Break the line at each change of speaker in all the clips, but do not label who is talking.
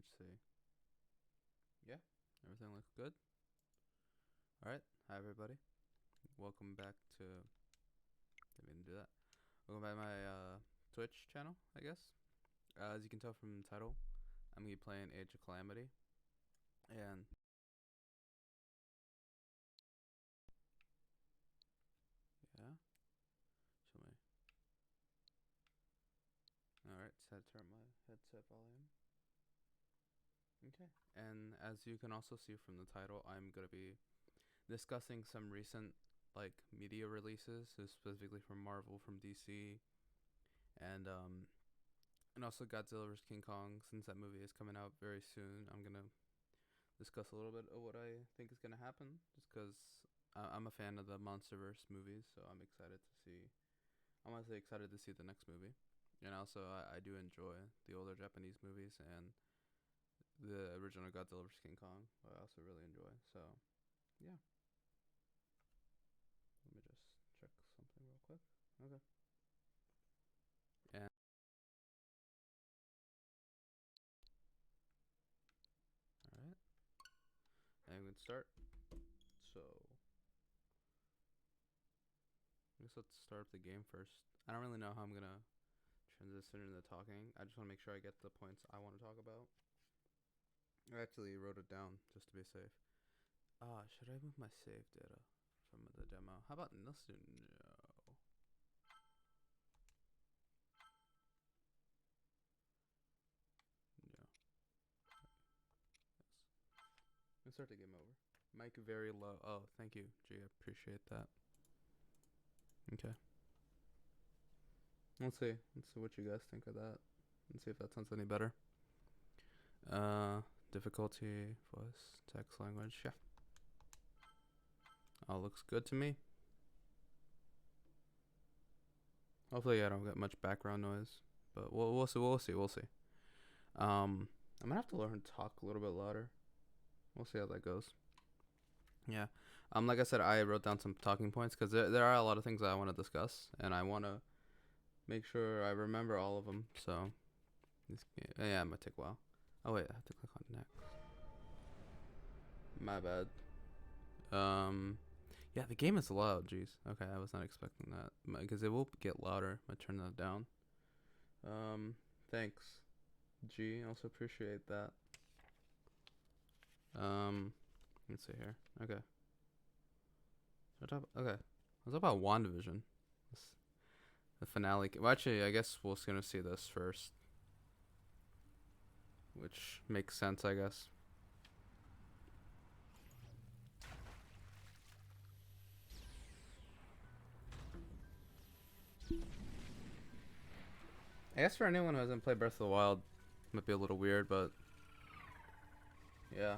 Let's see. Yeah, everything looks good. All right. Hi, everybody. Welcome back to. Didn't mean to do that. Welcome back to my Twitch channel, I guess. As you can tell from the title, I'm gonna be playing Age of Calamity, and yeah, show me. All right, set turn my headset volume. Okay, and as you can also see from the title, I'm gonna be discussing some recent media releases, so specifically from Marvel, from DC, and also Godzilla vs King Kong. Since that movie is coming out very soon, I'm gonna discuss a little bit of what I think is gonna happen, just because I'm a fan of the MonsterVerse movies, so I'm excited to see. I'm honestly excited to see the next movie, and also I do enjoy the older Japanese movies and the original Godzilla vs King Kong. I also really enjoy. So yeah, let me just check something real quick. Okay. And all right, and we can start. So I guess let's start the game first. I don't really know how I'm gonna transition into talking. I just want to make sure I get the points I want to talk about. I actually wrote it down just to be safe. Should I move my save data from the demo? How about let's do no. No. Yes. Let's start the game over. Mic very low. Oh, thank you, G. I appreciate that. Okay. Let's see. Let's see what you guys think of that. Let's see if that sounds any better. Uh, difficulty, voice, text, language. Yeah. All looks good to me. Hopefully, I don't get much background noise, but we'll see. We'll see. I'm gonna have to learn to talk a little bit louder. We'll see how that goes. Yeah. Like I said, I wrote down some talking points because there are a lot of things that I want to discuss, and I want to make sure I remember all of them. So, yeah, it might take a while. Oh wait, I have to click on next. My bad. Yeah, the game is loud. Jeez. Okay, I was not expecting that because it will get louder. I turn that down. Thanks, G. Also appreciate that. Let's see here. Okay. Okay. Let's talk about WandaVision. The finale. Well, actually, I guess we're gonna see this first, which makes sense, I guess. I guess for anyone who hasn't played Breath of the Wild, it might be a little weird, but yeah.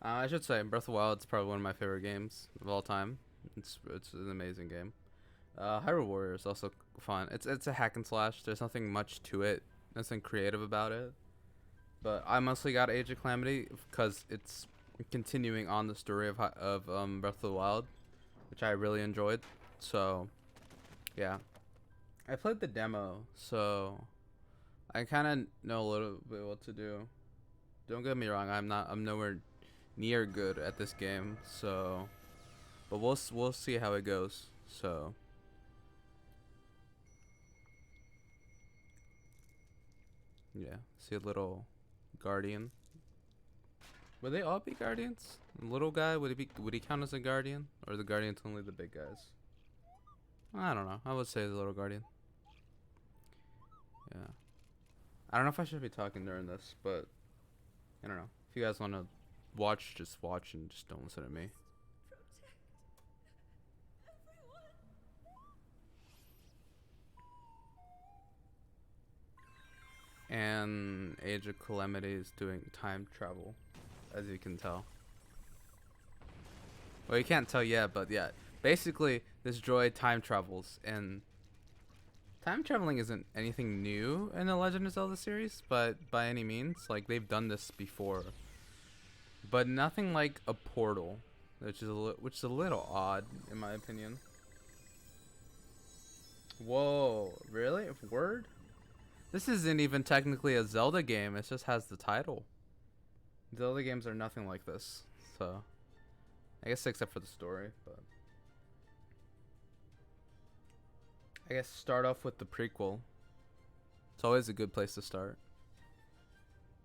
I should say Breath of the Wild is probably one of my favorite games of all time. It's an amazing game. Hyrule Warriors is also fun. It's a hack and slash. There's nothing much to it. Nothing creative about it. But I mostly got Age of Calamity because it's continuing on the story of Breath of the Wild, which I really enjoyed. So yeah, I played the demo, so I kind of know a little bit what to do. Don't get me wrong, I'm nowhere near good at this game. So, but we'll see how it goes. So. Yeah, see a little guardian. Would they all be guardians? Little guy, would he count as a guardian? Or the guardians only the big guys? I don't know. I would say the little guardian. Yeah. I don't know if I should be talking during this, but I don't know. If you guys want to watch, just watch and just don't listen to me. And Age of Calamity is doing time travel, as you can tell. Well, you can't tell yet, but yeah. Basically, this droid time travels, and time traveling isn't anything new in the Legend of Zelda series, but by any means, like they've done this before, but nothing like a portal, which is a little odd in my opinion. Whoa, really? Word? This isn't even technically a Zelda game. It just has the title. Zelda games are nothing like this. So, I guess except for the story, but I guess start off with the prequel. It's always a good place to start.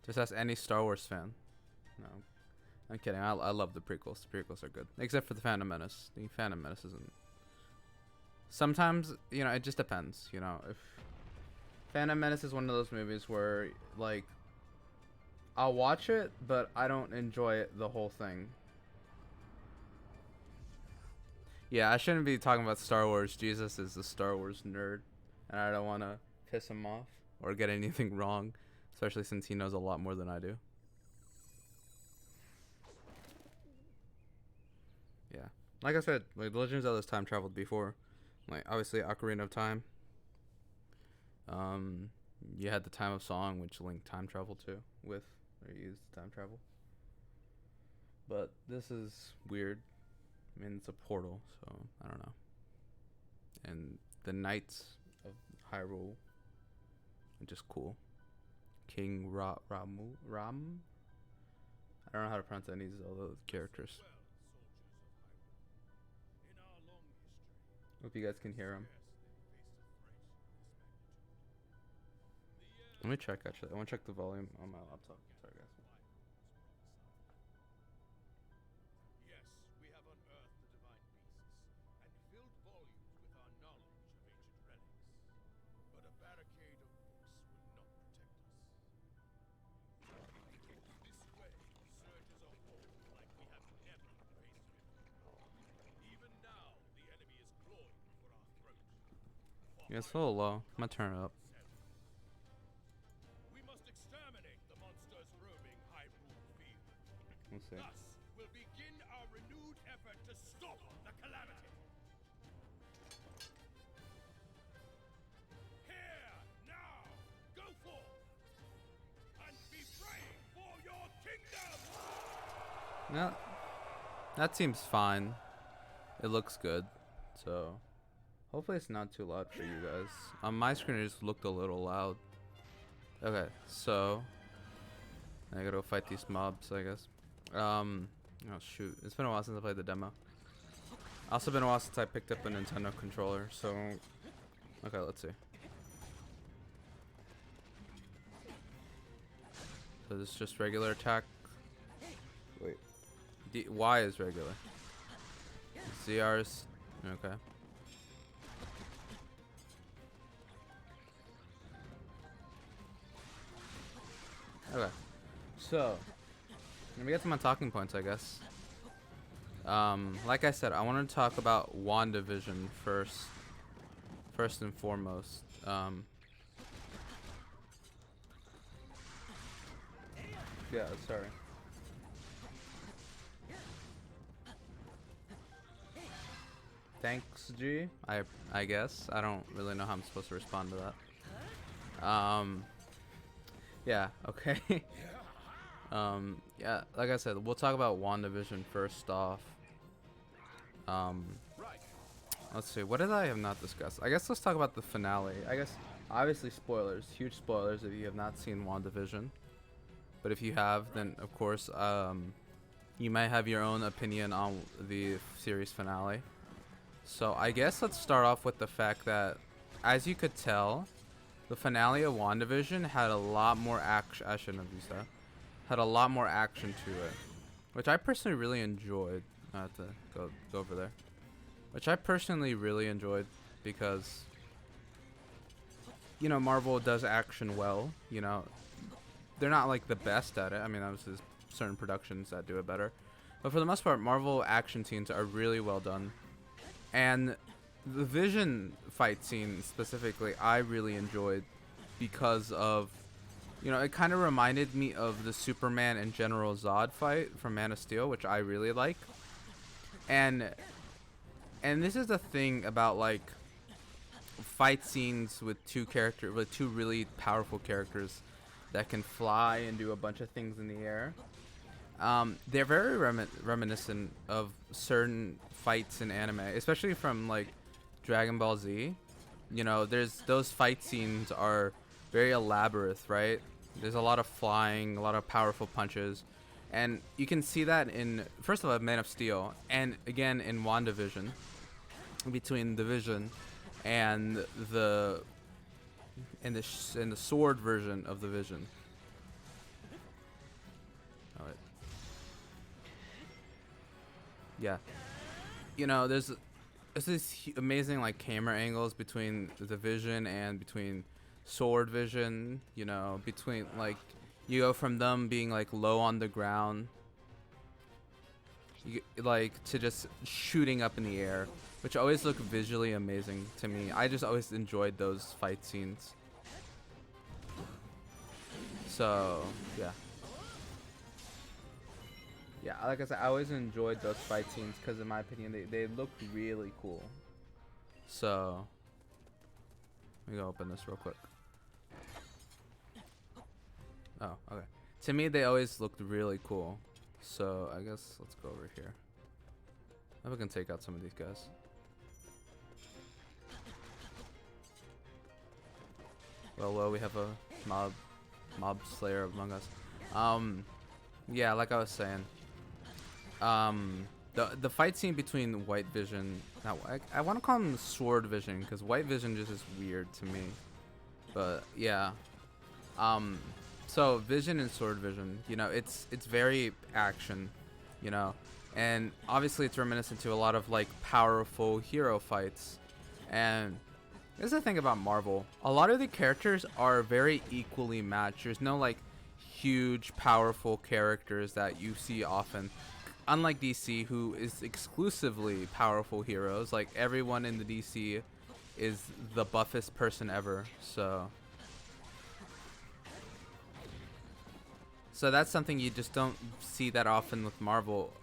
Just ask any Star Wars fan. No, I'm kidding. I love the prequels. The prequels are good, except for the Phantom Menace. The Phantom Menace isn't. Sometimes, you know, it just depends. You know, if Phantom Menace is one of those movies where, like, I'll watch it, but I don't enjoy it the whole thing. Yeah, I shouldn't be talking about Star Wars. Jesus is a Star Wars nerd, and I don't want to piss him off or get anything wrong, especially since he knows a lot more than I do. Yeah, like I said, like The Legend of Zelda's time traveled before, like obviously Ocarina of Time. You had the Time of Song, which Link time traveled to with, or used time travel. But this is weird. I mean, it's a portal, so I don't know. And the Knights of Hyrule are just cool. King Ram. I don't know how to pronounce any Zelda characters. Hope you guys can hear him. Let me check actually. I want to check the volume on my laptop. Sorry guys.
Yes, we have unearthed the divine beasts and filled volumes with our knowledge of ancient relics. But a barricade of books will not protect us. This way surges a horde like we have never faced before. Even now, the enemy is clawing for our throats.
Yeah, it's a little low. I'm gonna turn it up.
We must exterminate the monsters roaming Hyrule Field.
We'll see.
Thus, we'll begin our renewed effort to stop the calamity. Here, now, go forth, and be brave for your kingdom!
Yeah, that seems fine. It looks good, so hopefully it's not too loud for you guys. On my screen, it just looked a little loud. Okay, so I gotta go fight these mobs, I guess. Oh shoot, it's been a while since I played the demo. Also been a while since I picked up a Nintendo controller, so okay, let's see. So this is just regular attack. Wait, Y is regular. ZR is okay. Okay, so let me get to my talking points, I guess. Like I said, I want to talk about WandaVision first and foremost. Yeah, sorry. Thanks, G. I guess I don't really know how I'm supposed to respond to that. Yeah. Okay. Yeah. Like I said, we'll talk about WandaVision first off. Let's see. What did I have not discussed? I guess let's talk about the finale. I guess obviously spoilers, huge spoilers if you have not seen WandaVision. But if you have, then of course, you might have your own opinion on the series finale. So I guess let's start off with the fact that, as you could tell, the finale of WandaVision had a lot more action. I shouldn't have used that. Had a lot more action to it, which I personally really enjoyed. I have to go over there. Which I personally really enjoyed because, you know, Marvel does action well. You know, they're not like the best at it. I mean, obviously there's certain productions that do it better, but for the most part, Marvel action scenes are really well done. And the Vision fight scene specifically, I really enjoyed because of, you know, it kind of reminded me of the Superman and General Zod fight from Man of Steel, which I really like. And this is the thing about like fight scenes with two really powerful characters that can fly and do a bunch of things in the air. They're very reminiscent of certain fights in anime, especially from like Dragon Ball Z. You know, there's those fight scenes are very elaborate, right? There's a lot of flying, a lot of powerful punches, and you can see that in, first of all, Man of Steel, and again in WandaVision, between the Vision and the in the sword version of the Vision. Oh, wait. Yeah, you know, there's this amazing like camera angles between the Vision and between sword Vision. You know, between like you go from them being like low on the ground, like to just shooting up in the air, which always look visually amazing to me. I just always enjoyed those fight scenes. So yeah. Yeah, like I said, I always enjoyed those fight scenes because, in my opinion, they look really cool. So, let me go open this real quick. Oh, okay. To me, they always looked really cool. So, I guess let's go over here. Maybe we can take out some of these guys. Well, we have a mob slayer among us. Yeah, like I was saying. The fight scene between White Vision, now I want to call him Sword Vision because White Vision just is weird to me, but yeah. So Vision and Sword Vision, you know, it's very action, you know, and obviously it's reminiscent to a lot of like powerful hero fights. And this is the thing about Marvel, a lot of the characters are very equally matched. There's no like huge powerful characters that you see often, unlike DC, who is exclusively powerful heroes. Like everyone in the DC is the buffest person ever. So that's something you just don't see that often with Marvel,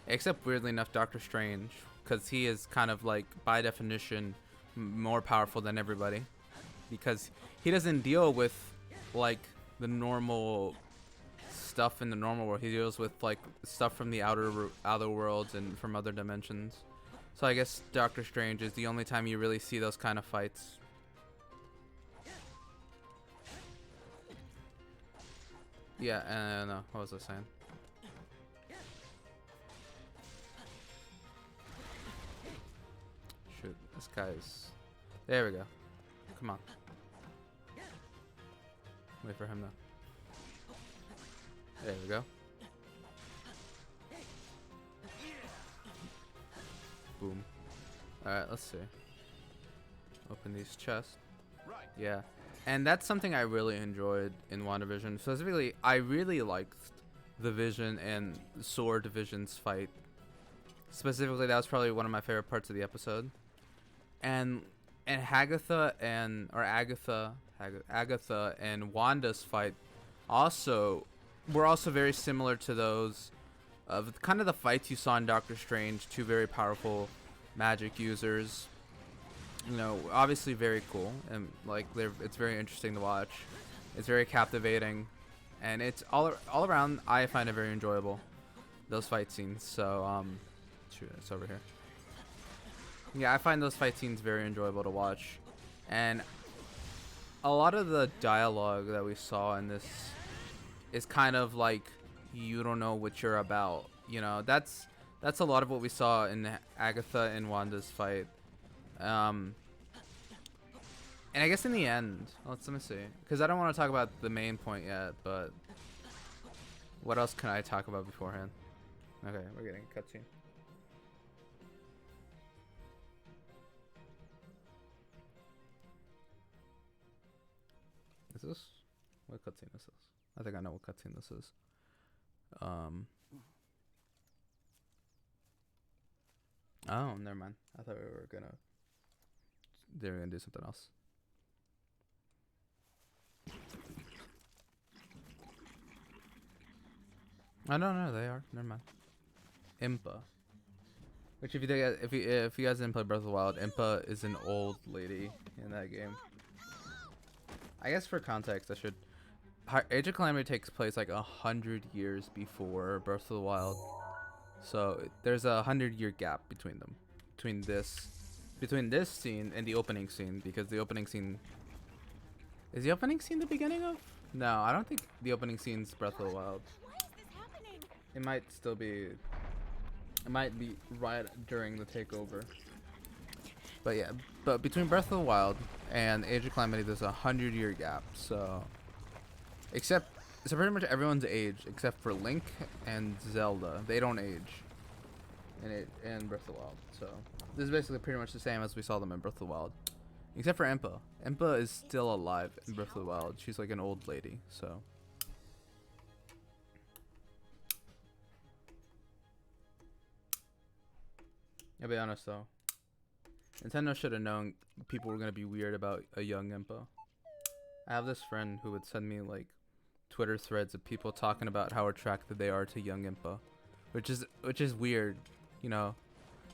except weirdly enough Doctor Strange, because he is kind of like by definition more powerful than everybody, because he doesn't deal with like the normal stuff in the normal world. He deals with like stuff from the outer worlds and from other dimensions. So I guess Doctor Strange is the only time you really see those kind of fights. Yeah, and what was I saying? Shoot, this guy's... There we go. Come on. Wait for him though. There we go. Boom. Alright, let's see. Open these chests. Yeah. And that's something I really enjoyed in WandaVision. Specifically, I really liked the Vision and Sword Vision's fight. Specifically, that was probably one of my favorite parts of the episode. And Agatha and Wanda's fight were also very similar to those of kind of the fights you saw in Doctor Strange. Two very powerful magic users. You know, obviously very cool, and like it's very interesting to watch. It's very captivating, and it's all around. I find it very enjoyable, those fight scenes. So shoot, it's over here. Yeah, I find those fight scenes very enjoyable to watch, and a lot of the dialogue that we saw in this is kind of like you don't know what you're about. You know, that's a lot of what we saw in Agatha and Wanda's fight. And I guess in the end, let me see, because I don't want to talk about the main point yet, but what else can I talk about beforehand? Okay, we're getting a cutscene. Is this? What cutscene is this? I think I know what cutscene this is. Oh, never mind. I thought they were gonna do something else. Oh no, they are. Never mind. Impa. Which if you guys didn't play Breath of the Wild, Impa is an old lady in that game. I guess for context, I should. Age of Calamity takes place like 100 years before Breath of the Wild, so there's a 100-year gap between them, between this scene and the opening scene, because the opening scene Is the opening scene the beginning of? No, I don't think the opening scene's Breath of the Wild.
Why is this happening?
It might still be. It might be right during the takeover. But yeah, but between Breath of the Wild and Age of Calamity, there's a 100-year gap. So, so pretty much everyone's age except for Link and Zelda. They don't age in Breath of the Wild. So this is basically pretty much the same as we saw them in Breath of the Wild, except for Impa. Impa is still alive in Breath of the Wild. She's like an old lady. So. I'll be honest though. Nintendo should have known people were gonna be weird about a young Impa. I have this friend who would send me like Twitter threads of people talking about how attracted they are to young Impa, which is weird, you know.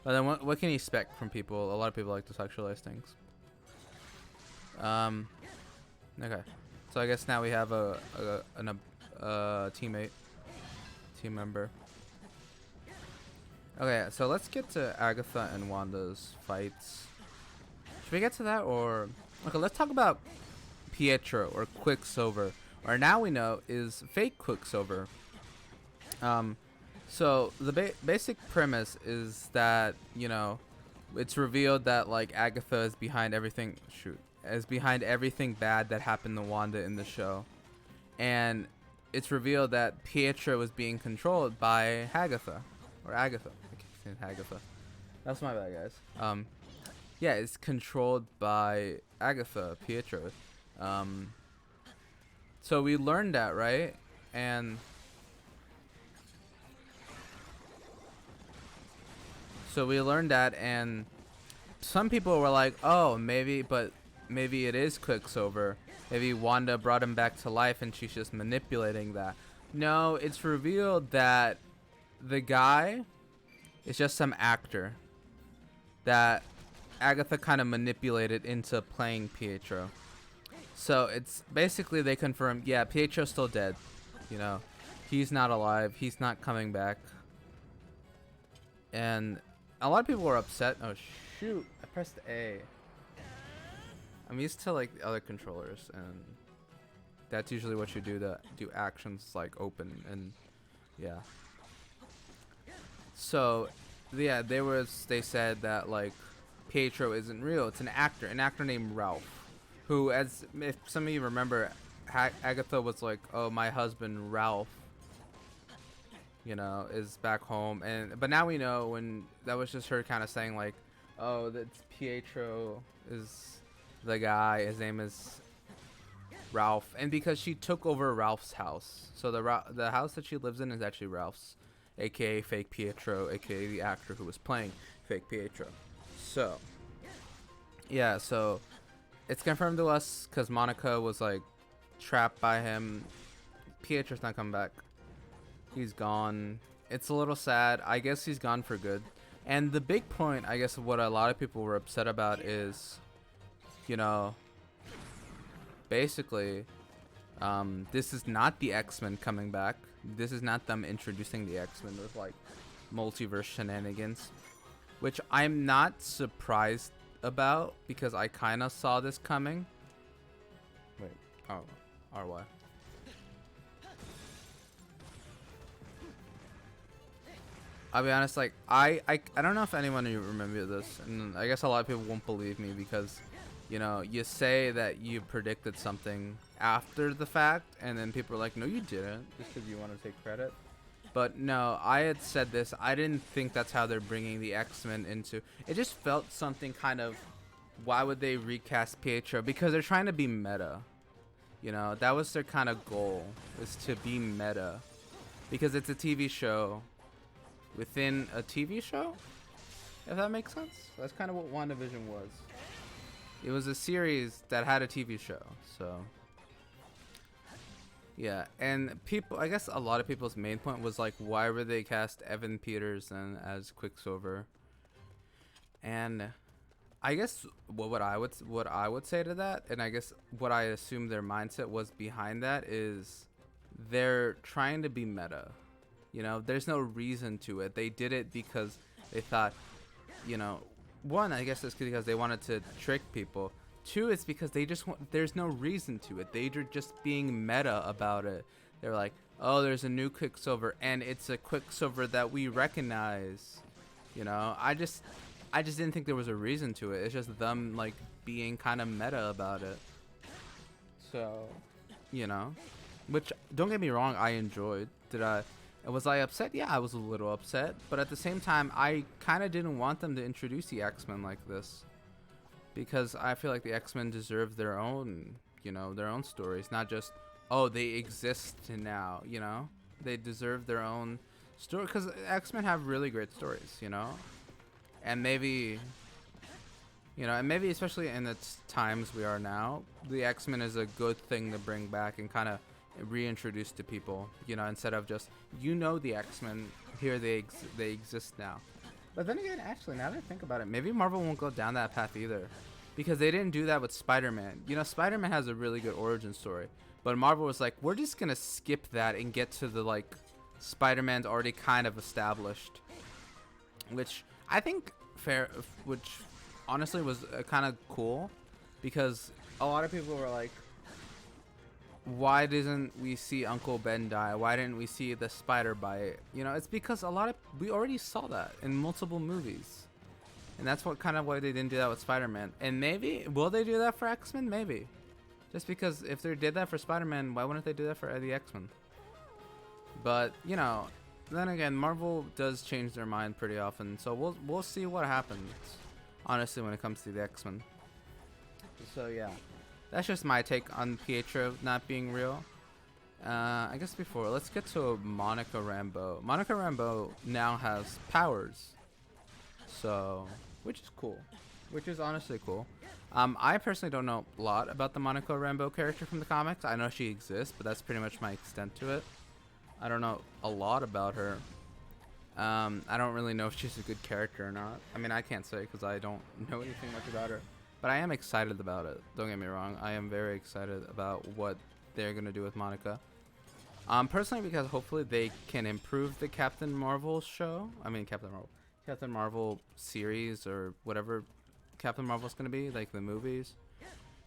But then what can you expect from people? A lot of people like to sexualize things. Okay. So I guess now we have a team member. Okay, so let's get to Agatha and Wanda's fights. Should we get to that, or okay? Let's talk about Pietro or Quicksilver, or now we know is fake Quicksilver. So the basic premise is that, you know, it's revealed that like Agatha is behind everything. Is behind everything bad that happened to Wanda in the show, and it's revealed that Pietro was being controlled by Agatha. I keep saying Agatha. That's my bad, guys. Yeah, it's controlled by Agatha, Pietro. So we learned that, right? And some people were like, "Oh, maybe it is Quicksilver. Maybe Wanda brought him back to life and she's just manipulating that." No, it's revealed that the guy is just some actor that Agatha kind of manipulated into playing Pietro. So it's basically they confirmed, yeah, Pietro's still dead. You know, he's not alive. He's not coming back. And a lot of people were upset. Oh shoot! I pressed A. I'm used to like the other controllers, and that's usually what you do to do actions like open and yeah. So, yeah, they said that like Pietro isn't real. It's an actor named Ralph, who, as if some of you remember, Agatha was like, "Oh, my husband Ralph, you know, is back home," but now we know when that was just her kind of saying like, "Oh, that's Pietro is the guy. His name is Ralph," and because she took over Ralph's house, so the house that she lives in is actually Ralph's, aka fake Pietro, aka the actor who was playing fake Pietro. So yeah, so it's confirmed to us because Monica was like trapped by him. Pietro's not coming back. He's gone. It's a little sad. I guess he's gone for good. And the big point, I guess, of what a lot of people were upset about is, you know, basically, this is not the X-Men coming back. This is not them introducing the X-Men with like multiverse shenanigans, which I'm not surprised about because I kind of saw this coming. Wait, oh, RY. I'll be honest, like I don't know if anyone of you remember this, and I guess a lot of people won't believe me because, you know, you say that you predicted something after the fact, and then people are like, "No, you didn't," just because you want to take credit. But no, I had said this. I didn't think that's how they're bringing the X-Men into. It just felt something kind of. Why would they recast Pietro? Because they're trying to be meta. You know, that was their kind of goal, is to be meta, because it's a TV show within a TV show, if that makes sense. That's kind of what WandaVision was. It was a series that had a TV show, so yeah. And people, I guess a lot of people's main point was like, why would they cast Evan Peters then as Quicksilver? And I guess what I would say to that, and I guess what I assume their mindset was behind that, is they're trying to be meta. You know, there's no reason to it. They did it because they thought, you know, one, I guess it's because they wanted to trick people. two, it's because they just want, there's no reason to it. They're just being meta about it. They're like, oh, there's a new Quicksilver, and it's a Quicksilver that we recognize. You know, I just didn't think there was a reason to it. It's just them like being kind of meta about it. So, you know, which don't get me wrong, I enjoyed. Was I upset? Yeah, I was a little upset, but at the same time, I kind of didn't want them to introduce the X-Men like this, because I feel like the X-Men deserve their own, you know, their own stories, not just, oh, they exist now, you know. They deserve their own story, because X-Men have really great stories, you know. And maybe, you know, and maybe especially in the times we are now, the X-Men is a good thing to bring back and kind of reintroduce to people, you know, instead of just, you know, the X-Men, here they exist now. But then again, actually, now that I think about it, maybe Marvel won't go down that path either, because they didn't do that with Spider-Man. You know, Spider-Man has a really good origin story, but Marvel was like, we're just gonna skip that and get to the, like, Spider-Man's already kind of established, which I think which honestly was kind of cool, because a lot of people were like, why didn't we see Uncle Ben die? Why didn't we see the spider bite? You know, it's because we already saw that in multiple movies, and that's what kind of why they didn't do that with Spider-Man. And maybe will they do that for X-Men? Maybe, just because if they did that for Spider-Man, why wouldn't they do that for the X-Men? But you know, then again, Marvel does change their mind pretty often, so we'll see what happens, honestly, when it comes to the X-Men. So yeah, that's just my take on Pietro not being real. I guess let's get to Monica Rambeau. Monica Rambeau now has powers, so which is cool, which is honestly cool. I personally don't know a lot about the Monica Rambeau character from the comics. I know she exists, but that's pretty much my extent to it. I don't know a lot about her. I don't really know if she's a good character or not. I mean, I can't say because I don't know anything much about her. But I am excited about it. Don't get me wrong. I am very excited about what they're going to do with Monica. Personally, because hopefully they can improve the Captain Marvel show. I mean, Captain Marvel series or whatever Captain Marvel's going to be, like the movies.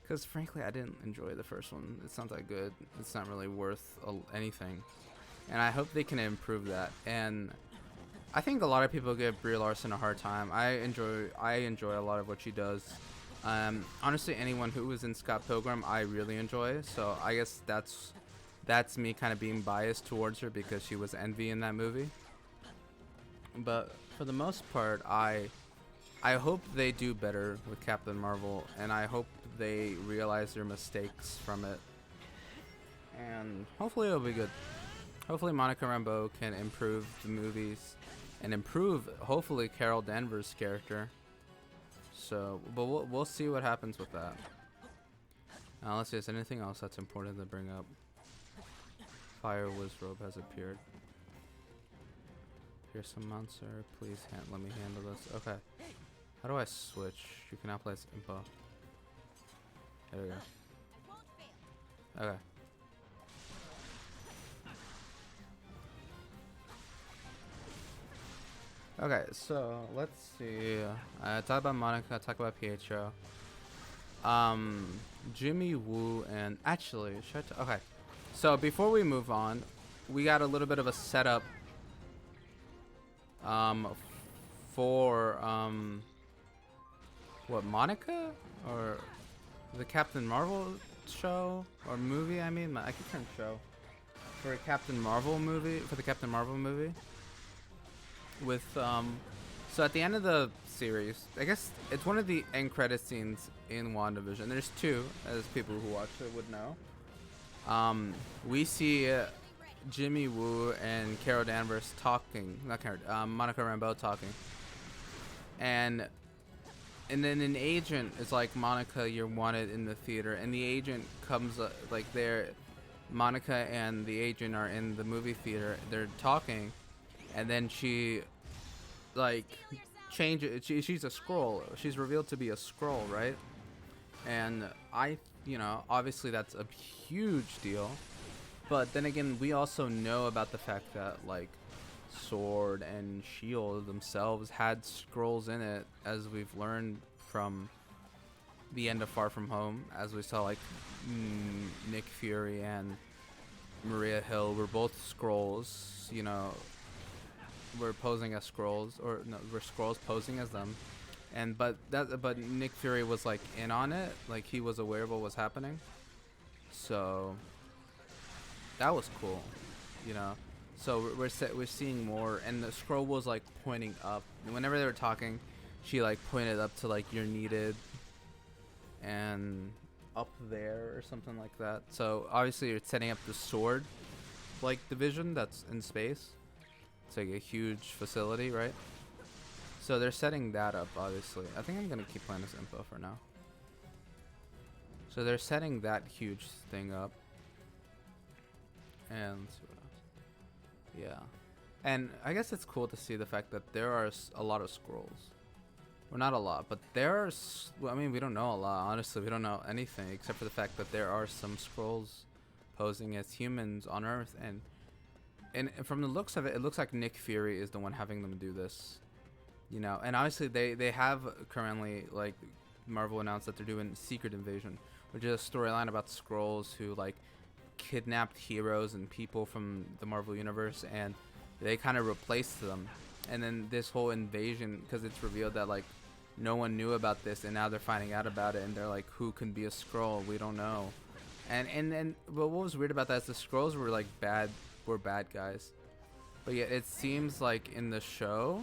Because frankly, I didn't enjoy the first one. It's not that good. It's not really worth anything. And I hope they can improve that. And I think a lot of people give Brie Larson a hard time. I enjoy a lot of what she does. Honestly, anyone who was in Scott Pilgrim, I really enjoy. So I guess that's me kind of being biased towards her because she was Envy in that movie. But for the most part, I hope they do better with Captain Marvel, and I hope they realize their mistakes from it. And hopefully it'll be good. Hopefully Monica Rambeau can improve the movies and improve, hopefully, Carol Danvers' character. So, but we'll see what happens with that. Let's see, is there anything else that's important to bring up? Fire Wizrobe has appeared. Fearsome monster, please let me handle this. Okay. How do I switch? You can now place info. There we go. Okay. Okay, so let's see. Talk about Monica, talk about Pietro. Jimmy Woo and actually, okay. So before we move on, we got a little bit of a setup for what, Monica or the Captain Marvel show or movie? I mean, I keep saying show for a Captain Marvel movie, for the Captain Marvel movie. With so at the end of the series, I guess it's one of the end credit scenes in WandaVision. There's two, as people who watch it would know. We see Jimmy Woo and Carol Danvers talking, not Carol, Monica Rambeau talking, and then an agent is like, Monica, you're wanted in the theater, and the agent comes like there. Monica and the agent are in the movie theater. They're talking. And then she, like, changes. She's a Skrull. She's revealed to be a Skrull, right? And you know, obviously that's a huge deal. But then again, we also know about the fact that, like, Sword and Shield themselves had Skrulls in it, as we've learned from the end of Far From Home, as we saw like Nick Fury and Maria Hill were both Skrulls. You know, were posing as Skrulls, or no, were Skrulls posing as them. And but Nick Fury was like in on it, like he was aware of what was happening. So that was cool, you know. So we're seeing more, and the scroll was like pointing up. And whenever they were talking, she like pointed up to like you're needed, and up there or something like that. So obviously you're setting up the sword like division that's in space. It's like a huge facility, right? So they're setting that up, obviously. I think I'm gonna keep playing this info for now. So they're setting that huge thing up. And let's see what else. Yeah. And I guess it's cool to see the fact that there are a lot of scrolls. Well, not a lot, but there's... Well, I mean, we don't know a lot. Honestly, we don't know anything except for the fact that there are some scrolls posing as humans on Earth. And from the looks of it, it looks like Nick Fury is the one having them do this. You know, and obviously they have currently, like, Marvel announced that they're doing Secret Invasion, which is a storyline about Skrulls who like kidnapped heroes and people from the Marvel universe, and they kind of replaced them. And then this whole invasion, because it's revealed that like no one knew about this, and now they're finding out about it, and they're like, who can be a Skrull? We don't know. And but what was weird about that is the Skrulls were like bad guys, but yet it seems like in the show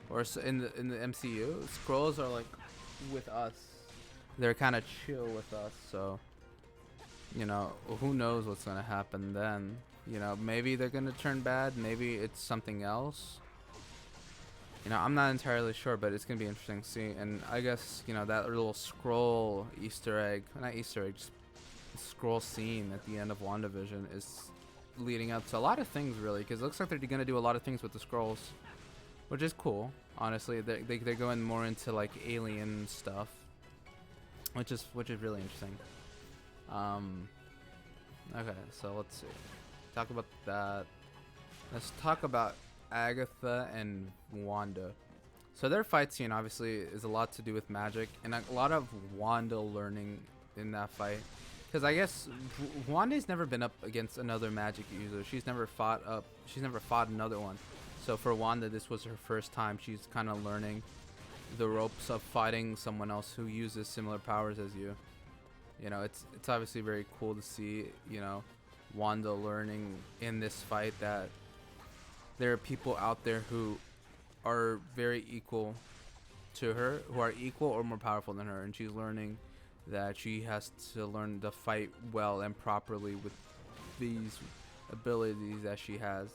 or in the MCU, Skrulls are like with us. They're kind of chill with us, so you know, who knows what's gonna happen then. You know, maybe they're gonna turn bad, maybe it's something else. You know, I'm not entirely sure, but it's gonna be interesting to see. And I guess, you know, that little Skrull Easter egg, not Easter egg, just Skrull scene at the end of WandaVision is leading up to a lot of things, really, because it looks like they're gonna do a lot of things with the Skrulls, which is cool. Honestly, they're going more into like alien stuff, which is really interesting. Okay, so let's see. Talk about that. Let's talk about Agatha and Wanda. So their fight scene obviously is a lot to do with magic, and a lot of Wanda learning in that fight. Because I guess Wanda's never been up against another magic user. She's never fought another one. So for Wanda, this was her first time. She's kind of learning the ropes of fighting someone else who uses similar powers as you. You know, it's obviously very cool to see, you know, Wanda learning in this fight that there are people out there who are very equal to her, who are equal or more powerful than her, and she's learning that she has to learn to fight well and properly with these abilities that she has.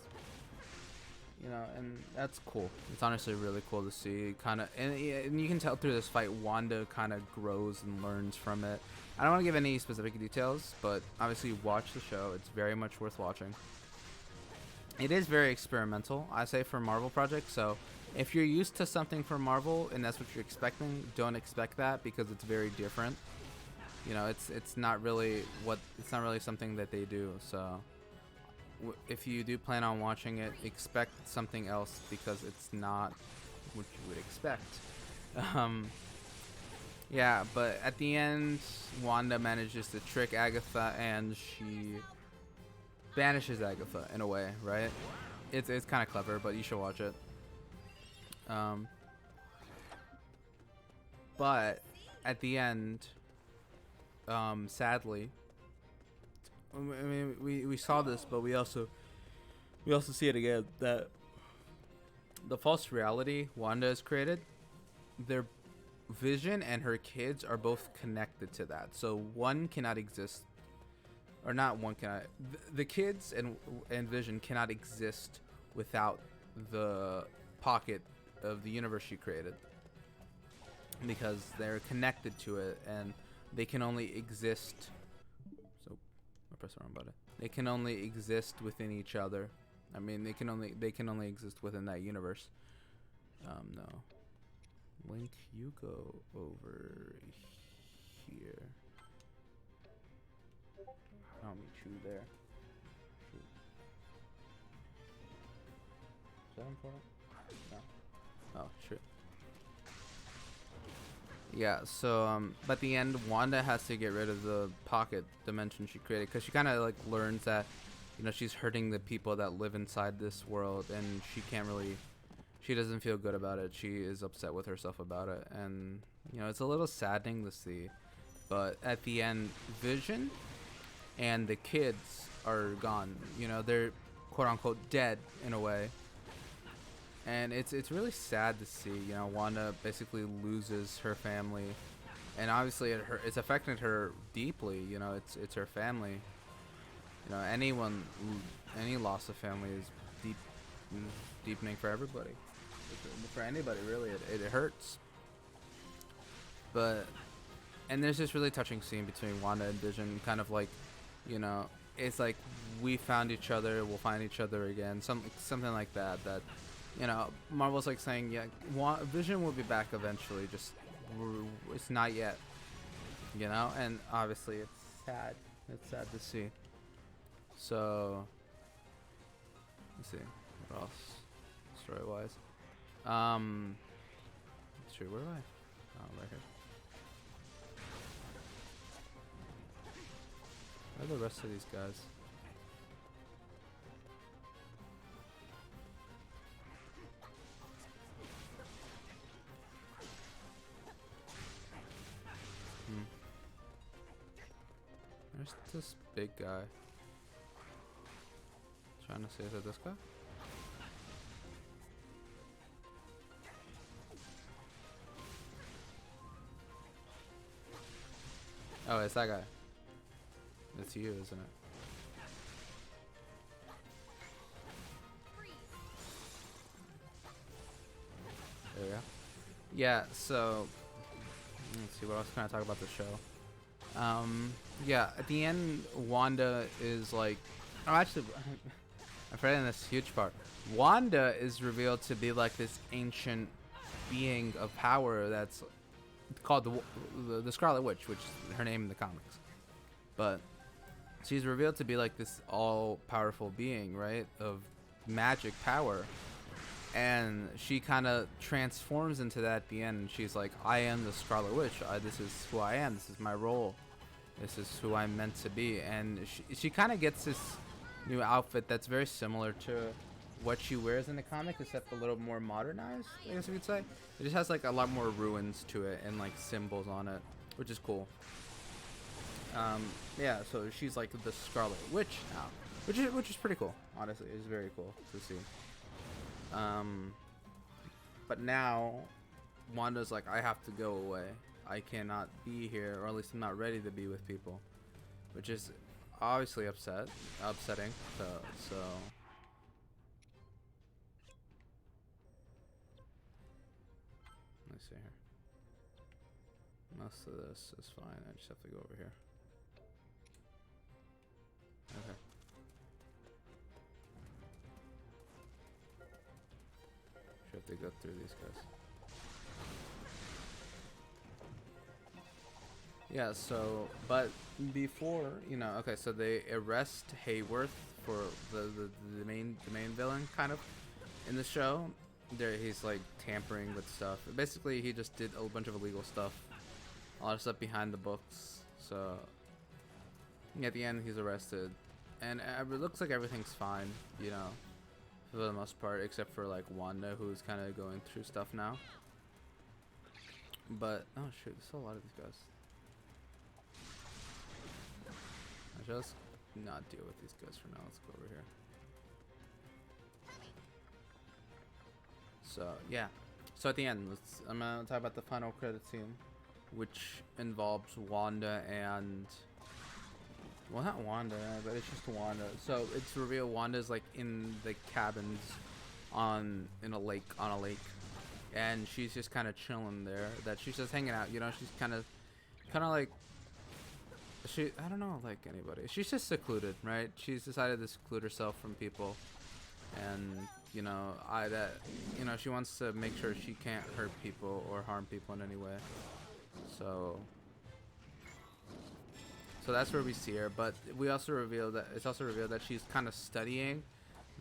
You know, and that's cool. It's honestly really cool to see. Kind of, and you can tell through this fight, Wanda kind of grows and learns from it. I don't want to give any specific details, but obviously watch the show. It's very much worth watching. It is very experimental, I say, for Marvel projects. So if you're used to something from Marvel and that's what you're expecting, don't expect that, because it's very different. You know, it's not really something that they do. So if you do plan on watching it, expect something else, because it's not what you would expect. Yeah, but at the end, Wanda manages to trick Agatha, and she banishes Agatha in a way, right? It's kind of clever, but you should watch it. But at the end, sadly, I mean, we saw this, but we also see it again, that the false reality Wanda has created, their Vision and her kids are both connected to that. So one cannot exist, or not one cannot. The kids and Vision cannot exist without the pocket of the universe she created, because they're connected to it, and they can only exist. So I press the wrong button. They can only exist within each other. I mean, they can only exist within that universe. No. Link, you go over here. I'll meet you there. Shoot. Is that important? No. Oh, shit. Yeah, so but at the end, Wanda has to get rid of the pocket dimension she created because she kind of like learns that, you know, she's hurting the people that live inside this world, and she can't really, she doesn't feel good about it. She is upset with herself about it, and you know, it's a little saddening to see. But at the end, Vision and the kids are gone. You know, they're quote unquote dead in a way, and it's really sad to see. You know, Wanda basically loses her family, and obviously it's affected her deeply. You know, it's her family. You know, any loss of family is deep, deepening for everybody, for anybody really. It hurts. But and there's this really touching scene between Wanda and Vision, kind of like, you know, it's like we found each other, we'll find each other again, something like that. That, you know, Marvel's like saying, yeah, Vision will be back eventually, just it's not yet, you know. And obviously it's sad. It's sad to see. So let's see what else story wise. Let's see, where do I? Oh, right here. Where are the rest of these guys? There's this big guy. Trying to see, is it this guy? Oh, it's that guy. It's you, isn't it? There we go. Yeah, so let's see, what else can I talk about the show? Yeah, at the end, Wanda is like, oh, actually, I'm forgetting this huge part. Wanda is revealed to be like this ancient being of power that's called the Scarlet Witch, which is her name in the comics. But she's revealed to be like this all-powerful being, right, of magic power. And she kind of transforms into that at the end. And she's like, I am the Scarlet Witch. This is who I am. This is my role. This is who I'm meant to be. And she kind of gets this new outfit that's very similar to what she wears in the comic, except a little more modernized, I guess you could say. It just has like a lot more ruins to it and like symbols on it, which is cool. Yeah, so she's like the Scarlet Witch now, which is pretty cool. Honestly, it's very cool to see. But now Wanda's like, I have to go away. I cannot be here, or at least I'm not ready to be with people, which is obviously upsetting. So let's see here. Most of this is fine. I just have to go over here. Okay. Should have to go through these guys. Yeah, so, but before, you know, okay, so they arrest Hayworth for the main villain, kind of, in the show. He's like tampering with stuff. Basically, he just did a bunch of illegal stuff, a lot of stuff behind the books. So at the end, he's arrested, and it looks like everything's fine, you know, for the most part, except for like Wanda, who's kind of going through stuff now. But oh shoot, there's still a lot of these guys. I'll just not deal with these guys for now. Let's go over here. So yeah, so at the end, I'm gonna talk about the final credit scene, which involves Wanda and, well, not Wanda, but it's just Wanda. So it's revealed Wanda's like in the cabins on a lake, and she's just kind of chilling there. That she's just hanging out, you know. She's kind of like, I don't know, like anybody. She's just secluded, right? She's decided to seclude herself from people, and you know, she wants to make sure she can't hurt people or harm people in any way. So that's where we see her. But we also revealed that she's kind of studying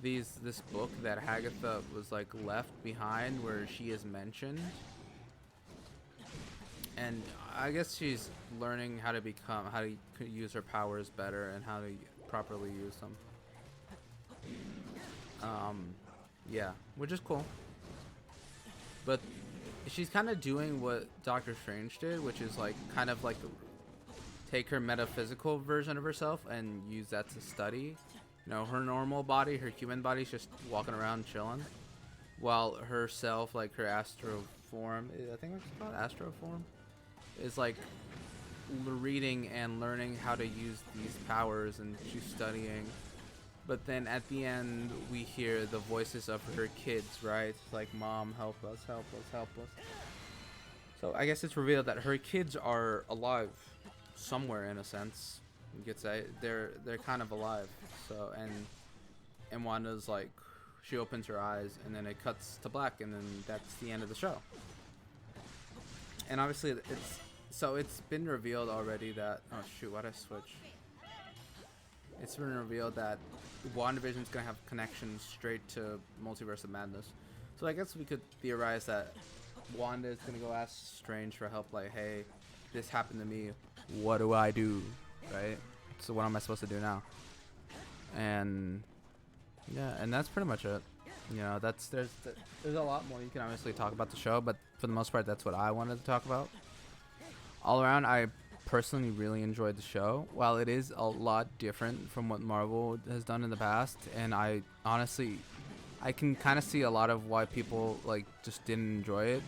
this book that Hagatha was like left behind, where she is mentioned. and I guess she's learning how to use her powers better and how to properly use them. Yeah, which is cool. But she's kind of doing what Doctor Strange did, which is like kind of like take her metaphysical version of herself and use that to study. You know, her normal body, her human body's just walking around chilling, while herself, like her astro form, I think it's called astro form, is like reading and learning how to use these powers, and she's studying. But then at the end, we hear the voices of her kids, right? Like, Mom, help us, help us, help us. So I guess it's revealed that her kids are alive somewhere, in a sense. You could say they're kind of alive. So and Wanda's like, she opens her eyes, and then it cuts to black, and then that's the end of the show. And obviously, it's been revealed already that, oh shoot, why'd I switch? It's been revealed that WandaVision's gonna have connections straight to Multiverse of Madness. So I guess we could theorize that Wanda is gonna go ask Strange for help, like, hey, this happened to me, what do I do, right? So what am I supposed to do now? And yeah, and that's pretty much it. You know, there's a lot more you can obviously talk about the show, but for the most part, that's what I wanted to talk about. All around, I personally really enjoyed the show. While it is a lot different from what Marvel has done in the past, and I honestly, I can kind of see a lot of why people like just didn't enjoy it,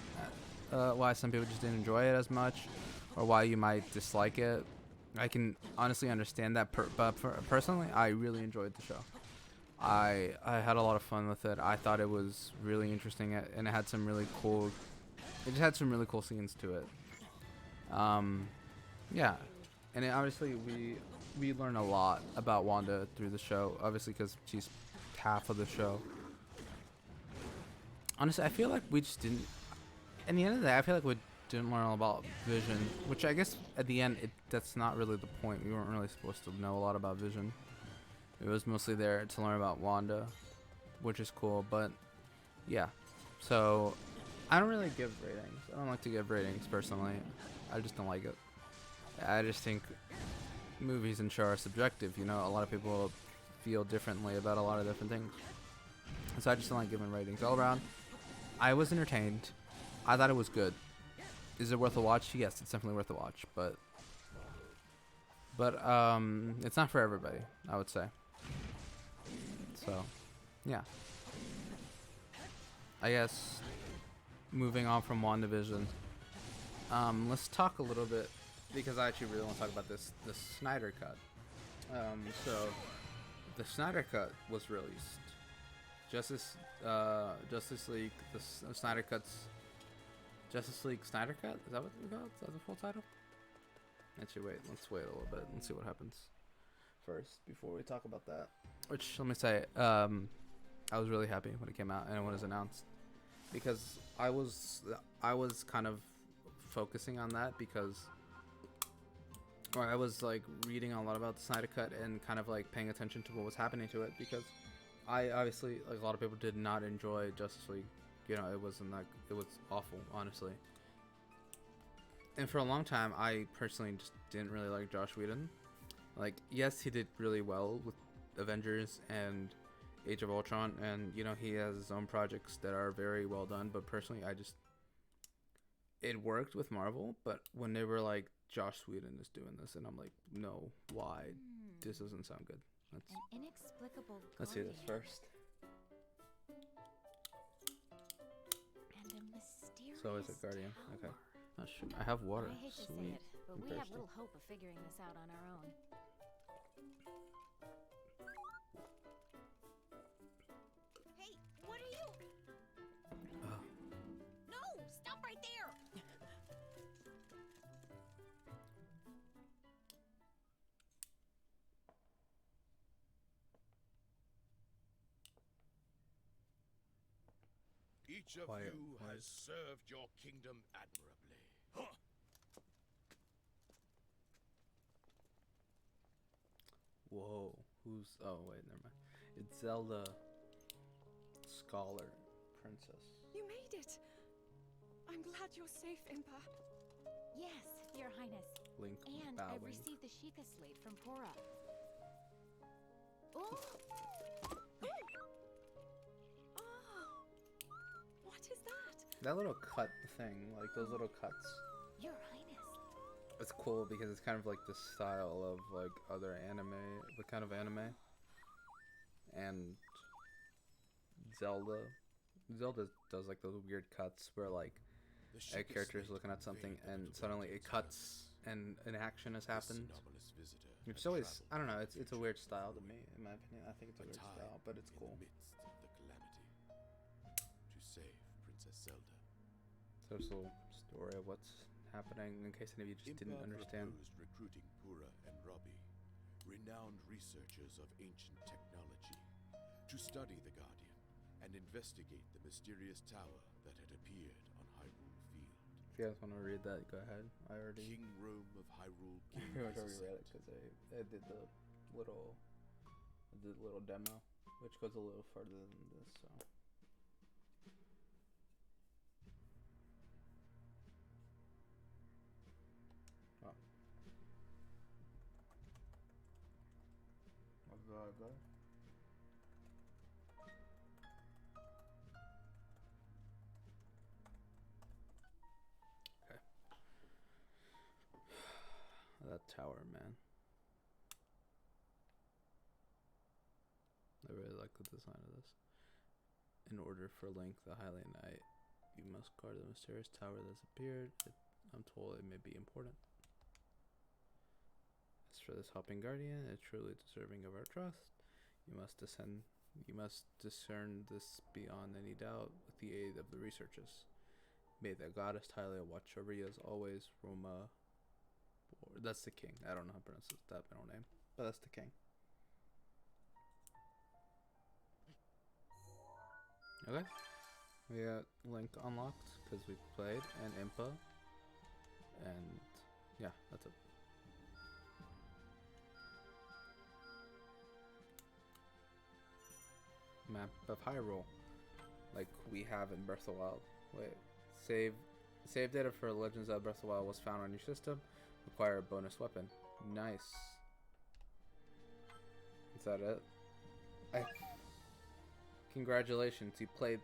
why some people just didn't enjoy it as much, or why you might dislike it. I can honestly understand that, but personally, I really enjoyed the show. I had a lot of fun with it. I thought it was really interesting, and it had some really cool. It just had some really cool scenes to it. Yeah, and obviously we learn a lot about Wanda through the show. Obviously, because she's half of the show. Honestly, I feel like we just didn't. In the end of the day, I feel like we didn't learn all about Vision, which I guess at the end that's not really the point. We weren't really supposed to know a lot about Vision. It was mostly there to learn about Wanda, which is cool. But yeah, so I don't really give ratings. I don't like to give ratings personally. I just don't like it. I just think movies and show are subjective. You know, a lot of people feel differently about a lot of different things. So I just don't like giving ratings. All around, I was entertained. I thought it was good. Is it worth a watch? Yes, it's definitely worth a watch. But it's not for everybody, I would say. So, yeah. I guess moving on from WandaVision, let's talk a little bit, because I actually really want to talk about the Snyder Cut. So the Snyder Cut was released. Justice League, Snyder Cut's Justice League Snyder Cut. Is that what we got? Is that the full title? Actually, wait. Let's wait a little bit and see what happens first before we talk about that. Which, let me say, I was really happy when it came out and when it was announced, because I was kind of focusing on that because, or I was like reading a lot about the Snyder Cut and kind of like paying attention to what was happening to it, because I obviously, like, a lot of people did not enjoy Justice League. You know, it was awful, honestly. And for a long time, I personally just didn't really like Joss Whedon. Like, yes, he did really well with Avengers and Age of Ultron, and, you know, he has his own projects that are very well done, but personally, it worked with Marvel, but when they were like, Joss Whedon is doing this, and I'm like, no, why? This doesn't sound good. Let's see this first. So is it Guardian? Okay. Oh shoot, I have water.
I hate to say it, but we have little hope of figuring this out on our own. Hey, what are you? No, stop right there!
Each of you has served your kingdom admirably. Huh.
Whoa, oh wait, never mind. It's Zelda Scholar Princess.
You made it! I'm glad you're safe, Impa.
Yes, Your Highness.
Link
And
bowing.
I've received the Sheikah slate from Pora. Oh! Oh! What is that?
That little cut thing, like those little cuts.
Your Highness.
It's cool because it's kind of like the style of like other anime, the kind of anime. And Zelda does like those weird cuts where like
The
a
Sheikah
character is
slate
looking at something
conveyed the
and
little
suddenly it
details of
cuts
purpose.
and an action has happened.
This anomalous visitor
It's
had
always,
traveled
I don't know,
from the
it's a
future
weird
of
style to
ruin,
me, in my opinion. I think it's a
a
weird
time
style, but it's
in
cool.
the midst of the calamity, to save Princess Zelda.
So there's a little story of what's happening in case any of you just didn't
Impa
understand.
proposed recruiting Pura and Robbie, renowned researchers of ancient technology, to study the Guardian and investigate the mysterious tower that had appeared on Hyrule Field.
If you guys want to read that, go ahead. I already
King Rome of Hyrule
I
gave
pretty much
his
already read it
assent.
because I did the little demo, which goes a little further than this. So oh, go. Okay. That tower, man. I really like the design of this. In order for Link, the Hylian Knight, you must guard the mysterious tower that's appeared. I'm told it may be important. As for this hopping guardian, it's truly deserving of our trust. You must discern this beyond any doubt with the aid of the researchers. May the goddess Hylia watch over you as always, Roma. That's the king. I don't know how to pronounce that middle name, but that's the king. Okay. We got Link unlocked because we played, and Impa. And yeah, that's it. Map of Hyrule, like we have in Breath of the Wild. Wait, save data for Legends of Breath of the Wild was found on your system. Acquire a bonus weapon. Nice. Is that it? Congratulations, you played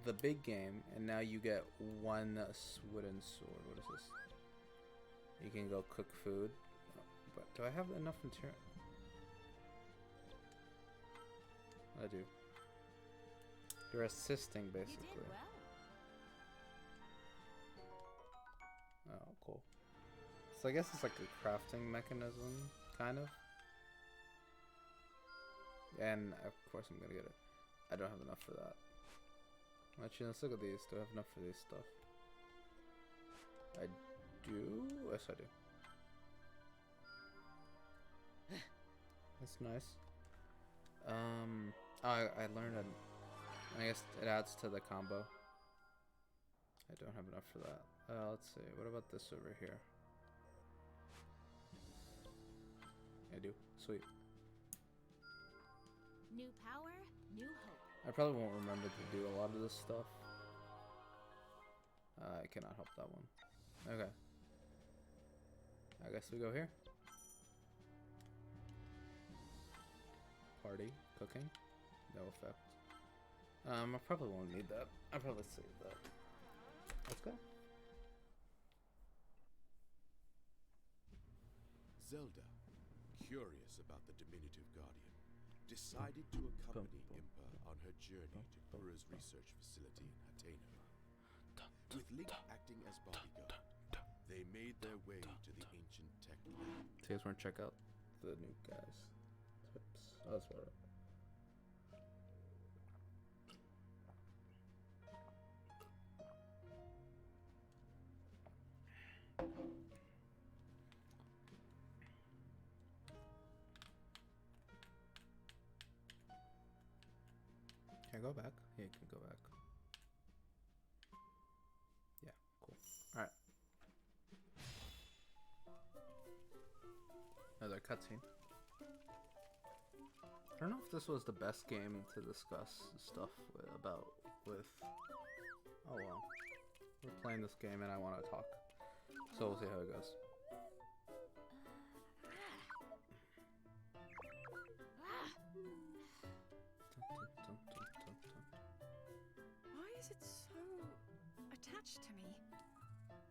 the big game, and now you get one wooden sword. What is this? You can go cook food. But do I have enough material? I do. You're assisting, basically.
You did well.
Oh, cool. So I guess it's like a crafting mechanism, kind of. And of course I'm gonna get it. I don't have enough for that. Actually, let's look at these. Do I have enough for this stuff? I do? Yes, I do. That's nice. I learned it. I guess it adds to the combo. I don't have enough for that. Let's see. What about this over here? I do. Sweet.
New power, new hope.
I probably won't remember to do a lot of this stuff. I cannot help that one. Okay. I guess we go here. Party. Cooking. No effect. I probably won't need that. I'll probably save that. Let's go.
Zelda, curious about the diminutive guardian, decided to accompany Impa on her journey to Pura's research facility in Hateno. With Link acting as bodyguard, they made their way to the ancient tech lab.
So you guys want to check out the new guys? Oops. Oh, that's what. Can I go back? Yeah, you can go back. Yeah, cool. Alright. Another cutscene. I don't know if this was the best game to discuss stuff with. Oh well. We're playing this game and I want to talk. So we'll see how it goes.
Why is it so attached to me?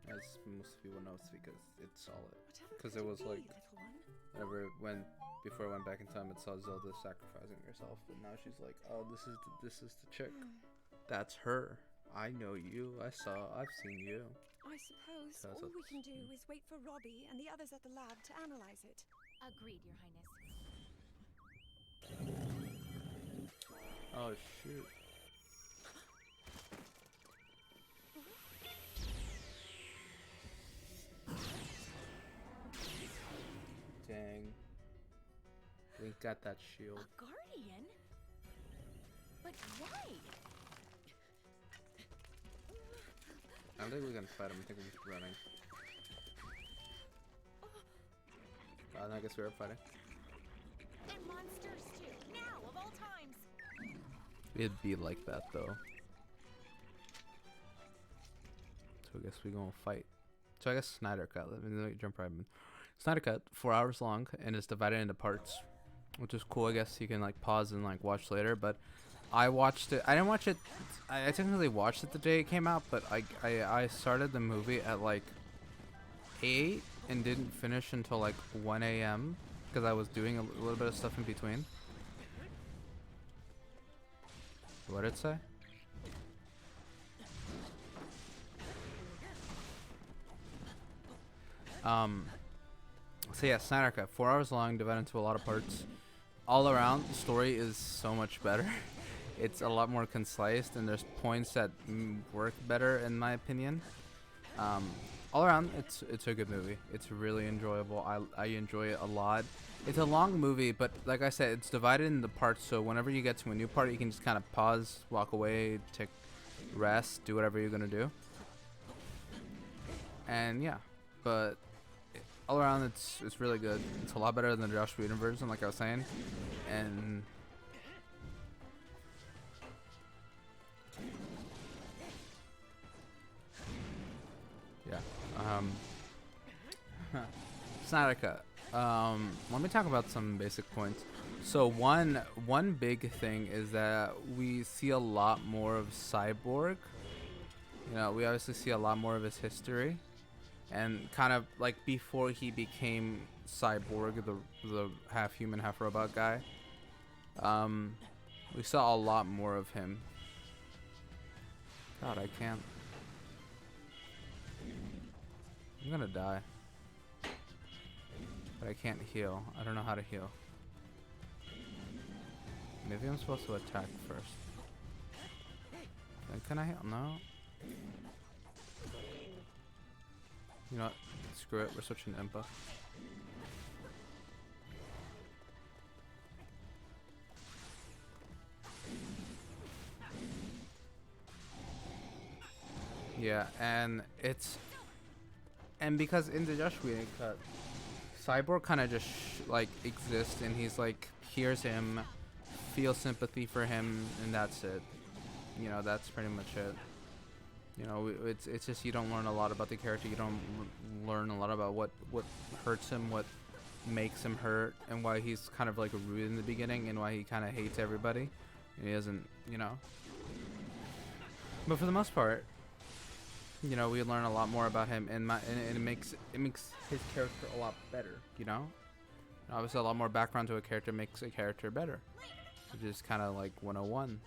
As most people know, it's because it's solid.
Whatever
Because
could
it was
be,
like,
little one?
whenever it went, before it went back in time, it saw Zelda sacrificing herself, and now she's like, oh, this is the chick. That's her. I know you. I've seen you.
I suppose
So that's
all we
what-
can do is wait for Robbie and the others at the lab to analyze it.
Agreed, Your Highness.
Oh shoot. Dang. Link got that shield.
A guardian? But why?
I don't think we can fight him. I think we're just running. I guess we are fighting.
And monsters too. Now, of all times.
It'd be like that though. So I guess we gonna fight. So I guess Snyder Cut. Let me jump right in. Snyder Cut, 4 hours long, and it's divided into parts, which is cool. I guess you can like pause and like watch later. But I watched it. I didn't watch it. I technically watched it the day it came out, but I started the movie at like 8 and didn't finish until like 1 a.m. because I was doing a little bit of stuff in between. What did it say? So yeah, Snyder Cut, 4 hours long, divided into a lot of parts. All around, the story is so much better. It's a lot more concise, and there's points that work better in my opinion. All around, it's a good movie. It's really enjoyable. I enjoy it a lot. It's a long movie, but like I said, it's divided into parts. So whenever you get to a new part, you can just kind of pause, walk away, take rest, do whatever you're gonna do. And yeah, but all around, it's really good. It's a lot better than the Josh Whedon version, like I was saying. And yeah, Snyder Cut. Let me talk about some basic points. So one big thing is that we see a lot more of Cyborg. You know, we obviously see a lot more of his history, and kind of like before he became Cyborg, the half human, half robot guy. We saw a lot more of him. God, I can't. I'm gonna die. But I can't heal. I don't know how to heal. Maybe I'm supposed to attack first. Can I heal? No. You know what? Screw it. We're switching to Impa. Yeah, and because in the Josh Whedon cut, Cyborg kind of just like exists, and he's like hears him, feels sympathy for him, and that's it. You know, that's pretty much it. You know, it's just you don't learn a lot about the character. You don't learn a lot about what hurts him, what makes him hurt, and why he's kind of like rude in the beginning, and why he kind of hates everybody. And he doesn't, you know. But for the most part, you know, we learn a lot more about him, and it makes his character a lot better. You know, and obviously a lot more background to a character makes a character better, which is kind of like 101.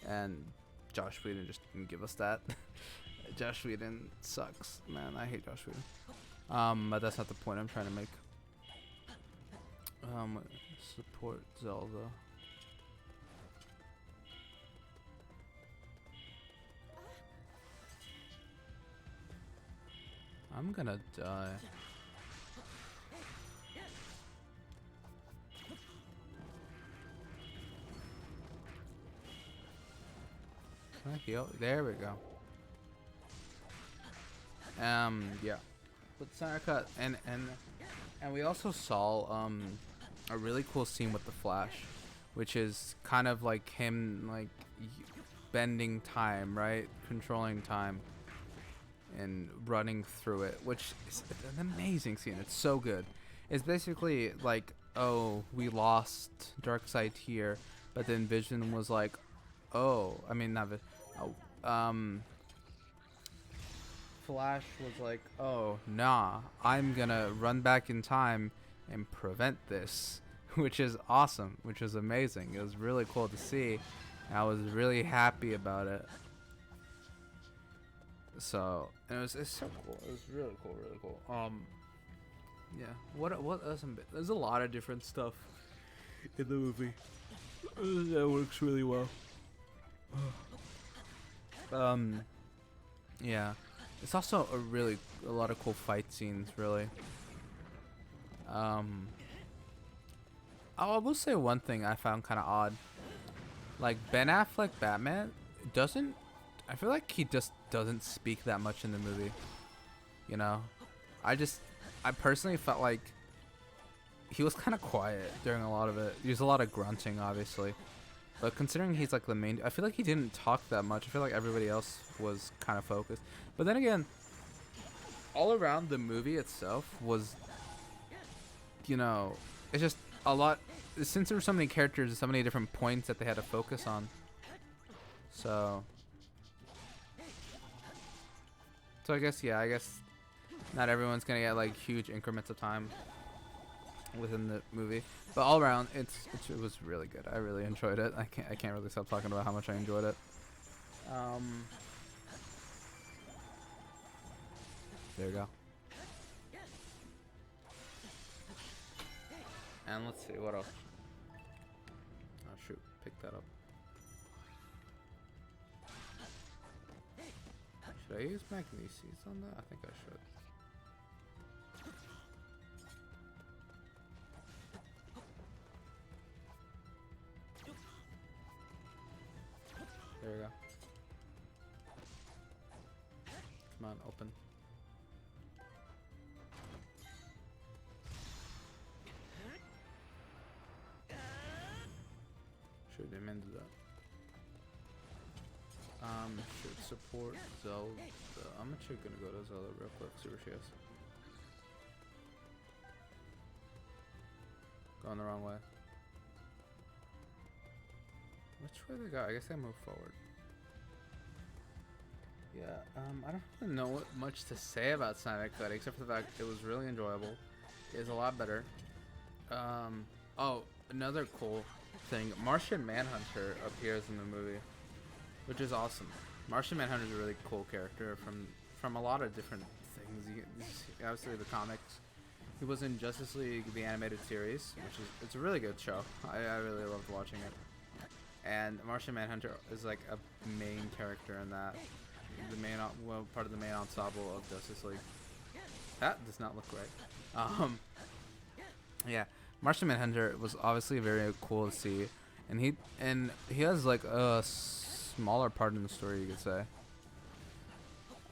And Josh Whedon just didn't give us that. Josh Whedon sucks, man. I hate Josh Whedon. But that's not the point I'm trying to make. Support Zelda. I'm gonna die. Can I heal? There we go. Yeah. But Snyder Cut, and we also saw a really cool scene with the Flash, which is kind of like him like bending time, right? Controlling time. and running through it, which is an amazing scene. It's so good. It's basically like, oh, we lost Darkseid here, but then Vision was like, oh, I mean not Vision. Oh, Flash was like, oh, nah, I'm gonna run back in time and prevent this, which is awesome, which is amazing. It was really cool to see. I was really happy about it. So it's so cool. It was really cool, really cool. Yeah. What else? There's a lot of different stuff in the movie that works really well. Yeah. It's also a lot of cool fight scenes, really. I will say one thing I found kind of odd. Like Ben Affleck Batman doesn't. I feel like he just doesn't speak that much in the movie. You know, I personally felt like he was kind of quiet during a lot of it. There's a lot of grunting, obviously, but considering he's like the main, I feel like he didn't talk that much. I feel like everybody else was kind of focused. But then again, all around the movie itself was, you know, it's just a lot. Since there were so many characters and so many different points that they had to focus on. So I guess, yeah, I guess not everyone's gonna get like huge increments of time within the movie, but all around it was really good. I really enjoyed it. I can't really stop talking about how much I enjoyed it. There you go. And let's see what else. Oh shoot, pick that up. Should I use magneses on that? I think I should. There we go. Come on, open. Should amend that. Should support Zelda. I'm actually gonna go to Zelda real quick, see where she is. Going the wrong way. Which way they go? I guess they move forward. Yeah, I don't really know much to say about Sonic Cut except for the fact it was really enjoyable. It is a lot better. Oh, another cool thing. Martian Manhunter appears in the movie, which is awesome. Martian Manhunter is a really cool character from a lot of different things. Obviously the comics. He was in Justice League, the animated series, it's a really good show. I really loved watching it. And Martian Manhunter is like a main character in that. Part of the main ensemble of Justice League. That does not look right. Yeah, Martian Manhunter was obviously very cool to see, and he has like a smaller part in the story, you could say.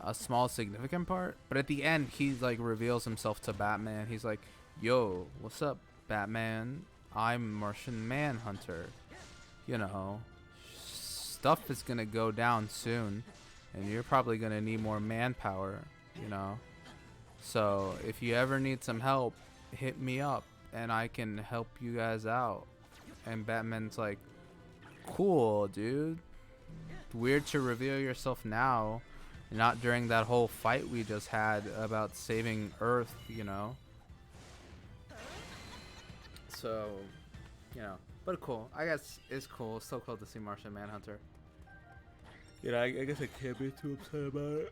A small significant part, but at the end he like reveals himself to Batman. He's like, "Yo, what's up, Batman? I'm Martian Manhunter. You know, stuff is gonna go down soon, and you're probably gonna need more manpower. You know, so if you ever need some help, hit me up, and I can help you guys out." And Batman's like, "Cool, dude. Weird to reveal yourself now. Not during that whole fight we just had about saving Earth, you know." So, you know, but cool. I guess it's cool. It's so cool to see Martian Manhunter. You know, I guess I can't be too upset about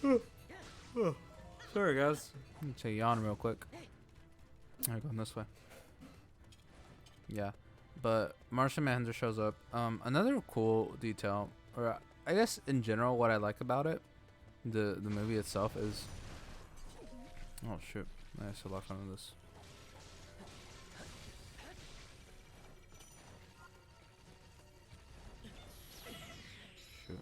it. Sorry, guys. Let me take a yawn real quick. Alright, going this way. Yeah, but Martian Manhunter shows up. Another cool detail, or I guess in general, what I like about it, the movie itself is. Oh shoot! I have to lock onto this. Shoot.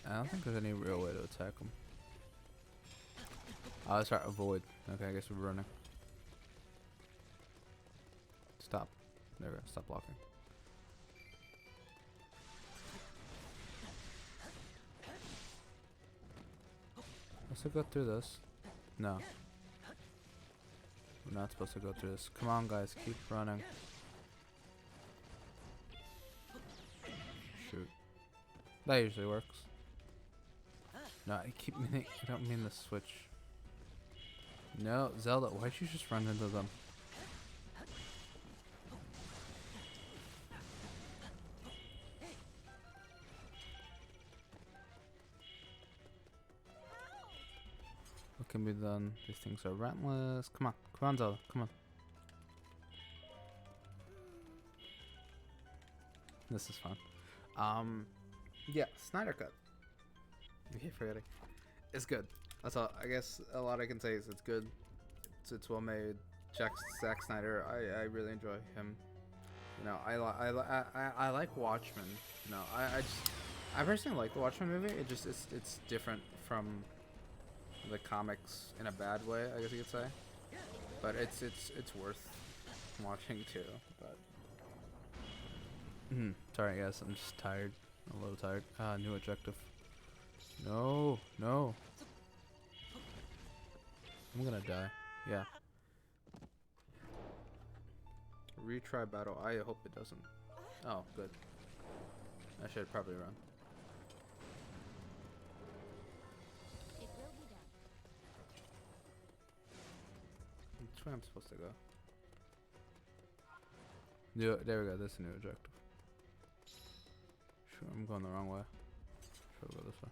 I don't think there's any real way to attack him. Oh, let's try avoid. Okay, I guess we're running. Stop. There we go. Stop blocking. Let's go through this. No. We're not supposed to go through this. Come on, guys. Keep running. Shoot. That usually works. No, I keep meaning. I don't mean to switch. No, Zelda. Why'd you just run into them? What can be done? These things are relentless. Come on. Come on, Zelda. Come on. This is fun. Yeah, Snyder Cut. I keep forgetting. It's good. That's all. I guess a lot I can say is it's good. It's well made. Zack Snyder. I really enjoy him. You know, I like Watchmen. You know, I personally like the Watchmen movie. It's different from the comics in a bad way, I guess you could say. But it's worth watching too. But sorry guys, I'm just tired. A little tired. New objective. No. I'm gonna die. Yeah. Retry battle. I hope it doesn't. Oh, good. I should probably run.
It will be done.
Which way I'm supposed to go? Yeah, there we go. This is a new objective. Sure, I'm going the wrong way. Sure, we'll go this way.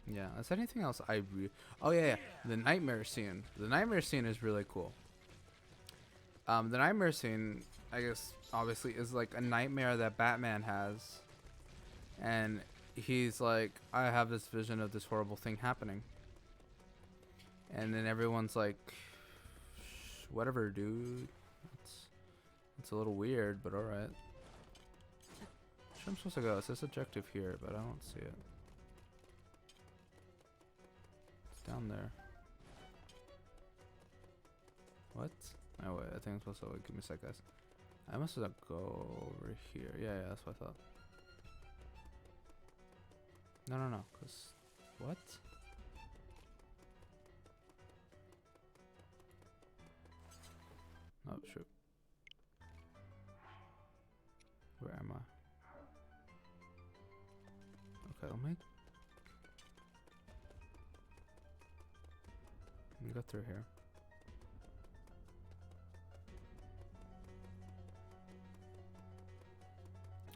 Yeah, is there anything else oh yeah, the nightmare scene. The nightmare scene is really cool. The nightmare scene, I guess, obviously is like a nightmare that Batman has. And he's like, I have this vision of this horrible thing happening. And then everyone's like, whatever, dude. It's a little weird, but alright. Where I'm supposed to go? It says objective here, but I don't see it. Down there. What? Oh wait, I think I'm supposed to give me a sec, guys. I must have go over here. Yeah, that's what I thought. No, cause what? Oh shoot. Where am I? Okay, let me go through here.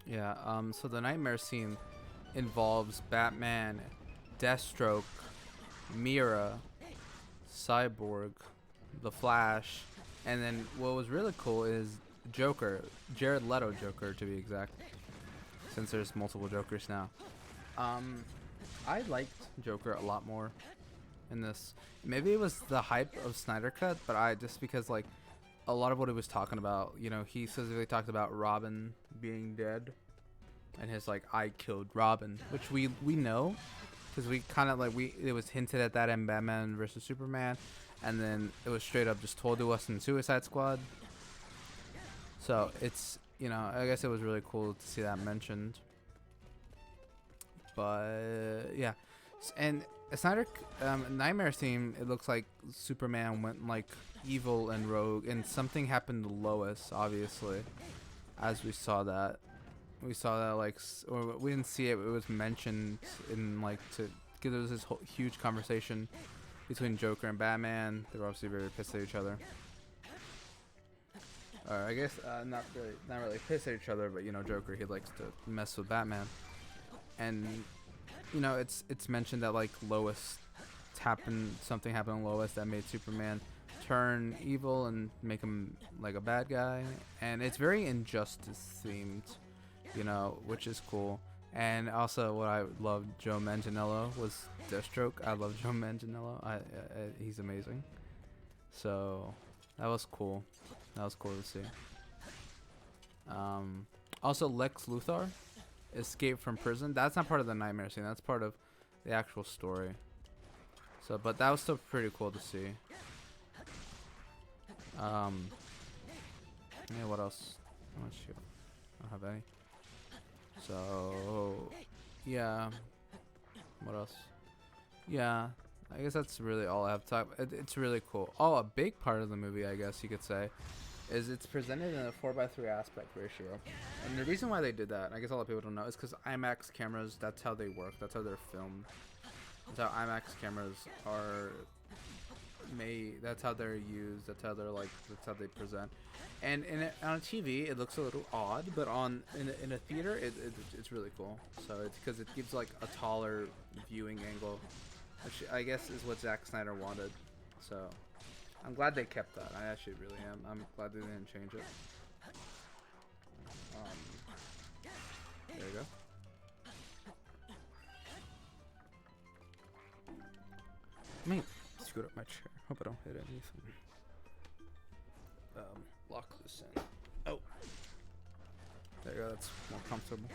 Yeah, so the nightmare scene involves Batman, Deathstroke, Mira, Cyborg, The Flash, and then what was really cool is Joker, Jared Leto Joker to be exact, since there's multiple Jokers now. I liked Joker a lot more in this. Maybe it was the hype of Snyder Cut, but just because like a lot of what he was talking about, you know, he specifically talked about Robin being dead, and his like, I killed Robin, which we know, because we kind of like it was hinted at that in Batman versus Superman, and then it was straight up just told to us in Suicide Squad. So it's, you know, I guess it was really cool to see that mentioned. But yeah, and Snyder Nightmare theme, it looks like Superman went like evil and rogue, and something happened to Lois, obviously, as we saw that like, or we didn't see it, it was mentioned in like, because there was this whole huge conversation between Joker and Batman. They were obviously very pissed at each other, or I guess not really pissed at each other, but you know, Joker, he likes to mess with Batman. And you know, it's mentioned that like something happened to Lois that made Superman turn evil and make him like a bad guy, and it's very Injustice themed, you know, which is cool. And also what I loved, Joe Manganiello was Deathstroke. I love Joe Manganiello. He's amazing. So that was cool. That was cool to see. Also Lex Luthor escape from prison. That's not part of the nightmare scene. That's part of the actual story. So, but that was still pretty cool to see. Yeah, what else? Oh shoot, I don't have any. So yeah, what else? Yeah, I guess that's really all I have to talk about. It's really cool. Oh, a big part of the movie, I guess you could say, is it's presented in a 4:3 aspect ratio. And the reason why they did that, I guess a lot of people don't know, is because IMAX cameras, that's how they work. That's how they're filmed. That's how IMAX cameras are made. That's how they're used. That's how they're like. That's how they present. And on TV, it looks a little odd, but in a theater, it's really cool. So it's because it gives like a taller viewing angle, which I guess is what Zack Snyder wanted. So I'm glad they kept that. I actually really am. I'm glad they didn't change it. There you go. Let me scoot up my chair. Hope I don't hit anything. Lock this in. Oh. There you go. That's more comfortable.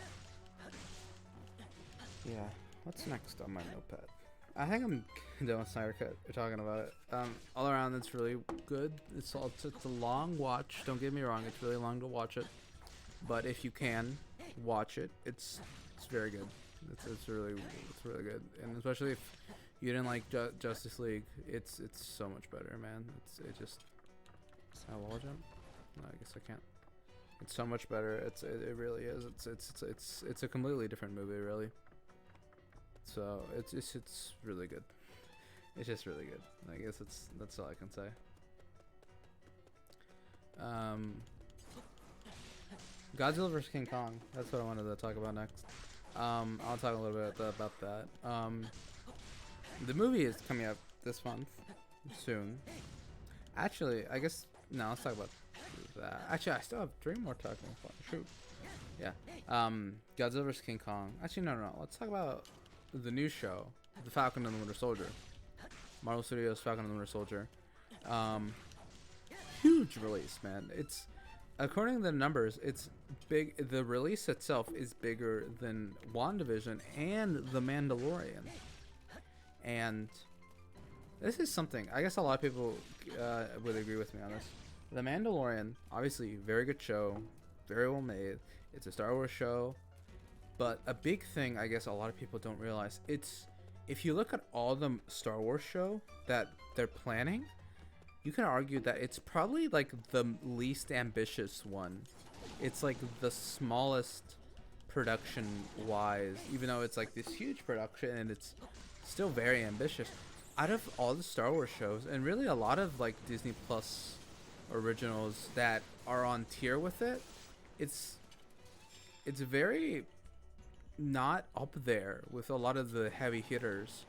Yeah. What's next on my notepad? I think I'm done with Snyder Cut. We're talking about it. All around, it's really good. It's a long watch. Don't get me wrong. It's really long to watch it. But if you can watch it, it's very good. It's really good. And especially if you didn't like Justice League, it's so much better, man. It just. Can I wall jump? No, I guess I can't. It's so much better. It really is. It's a completely different movie, really. So it's really good. It's just really good. I guess that's all I can say. Godzilla vs King Kong. That's what I wanted to talk about next. I'll talk a little bit about that. The movie is coming up this month, soon. Actually, I guess no. Let's talk about that. Actually, I still have 3 more talking about. Shoot. Yeah. Godzilla vs King Kong. Actually, no. Let's talk about the new show, The Falcon and the Winter Soldier. Marvel Studios' Falcon and the Winter Soldier. Huge release, man. It's according to the numbers, it's big. The release itself is bigger than WandaVision and The Mandalorian. And this is something I guess a lot of people would agree with me on this. The Mandalorian, obviously, very good show, very well made. It's a Star Wars show, but a big thing I guess a lot of people don't realize, it's if you look at all the Star Wars show that they're planning, you can argue that it's probably like the least ambitious one. It's like the smallest production wise, even though it's like this huge production and it's still very ambitious. Out of all the Star Wars shows, and really a lot of like Disney Plus originals that are on tier with it, it's very not up there with a lot of the heavy hitters,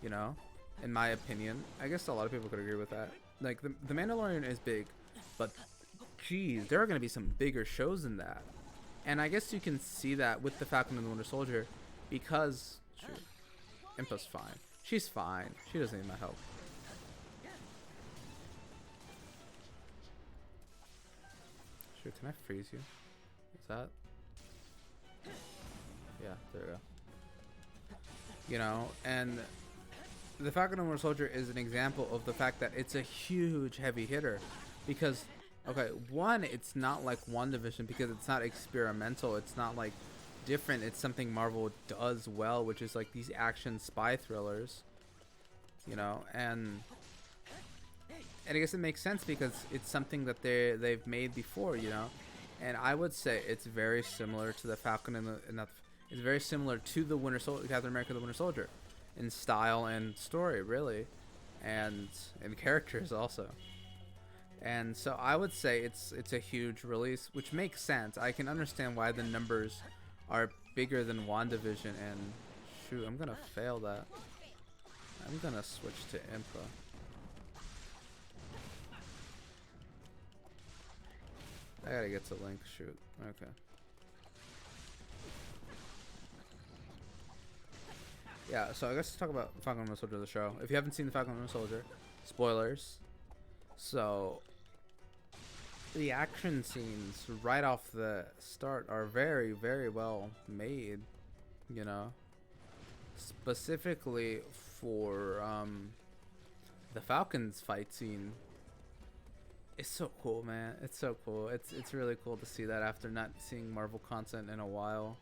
you know, in my opinion. I guess a lot of people could agree with that. Like the Mandalorian is big, but geez, there are going to be some bigger shows than that. And I guess you can see that with the Falcon and the Winter Soldier, because shoot, Impa's fine. She's fine. She doesn't need my help. Shoot, can I freeze you? Is that? Yeah, there we go. You know, and the Falcon and Winter Soldier is an example of the fact that it's a huge heavy hitter. Because, okay, one, it's not like WandaVision because it's not experimental. It's not like different. It's something Marvel does well, which is like these action spy thrillers, you know, and I guess it makes sense because it's something that they've made before, you know. And I would say it's very similar to the Falcon and it's very similar to the Winter Soldier, Captain America: The Winter Soldier, in style and story, really, and characters also. And so I would say it's a huge release, which makes sense. I can understand why the numbers are bigger than WandaVision. And shoot, I'm gonna fail that. I'm gonna switch to Impa. I gotta get to Link. Shoot. Okay. Yeah, so I guess let's talk about Falcon and Winter Soldier, the show. If you haven't seen the Falcon and Winter Soldier, spoilers. So the action scenes right off the start are very, very well made, you know. Specifically for the Falcon's fight scene. It's so cool, man. It's so cool. It's really cool to see that after not seeing Marvel content in a while.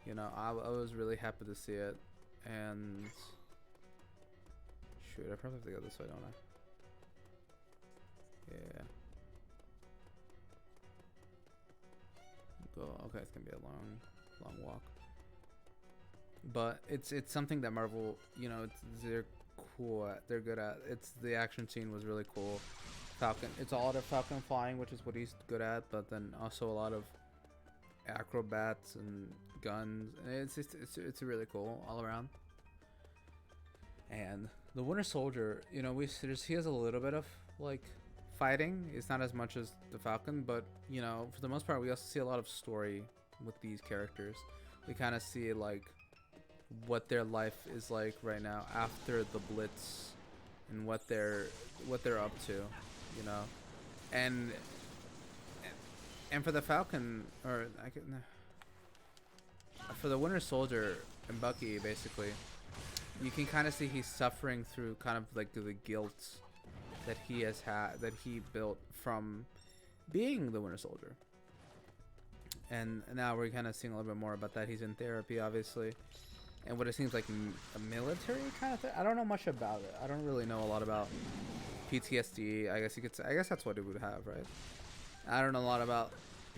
You know, I was really happy to see it. And shoot, I probably have to go this way, don't I? Yeah. Go. Okay, it's gonna be a long walk. But it's something that Marvel, you know, they're cool at. They're good at. It's the action scene was really cool. Falcon. It's a lot of Falcon flying, which is what he's good at. But then also a lot of acrobats and guns. It's really cool all around. And the Winter Soldier, you know, he has a little bit of like fighting. It's not as much as the Falcon, but you know, for the most part, we also see a lot of story with these characters. We kind of see like what their life is like right now after the Blitz, and what they're up to, you know, and for the Falcon, or for the Winter Soldier and Bucky, basically, you can kind of see he's suffering through kind of like the guilt that he has had, that he built from being the Winter Soldier. And now we're kind of seeing a little bit more about that. He's in therapy, obviously, and what it seems like a military kind of thing. I don't know much about it. I don't really know a lot about PTSD. I guess you could say. I guess that's what it would have, right? I don't know a lot about,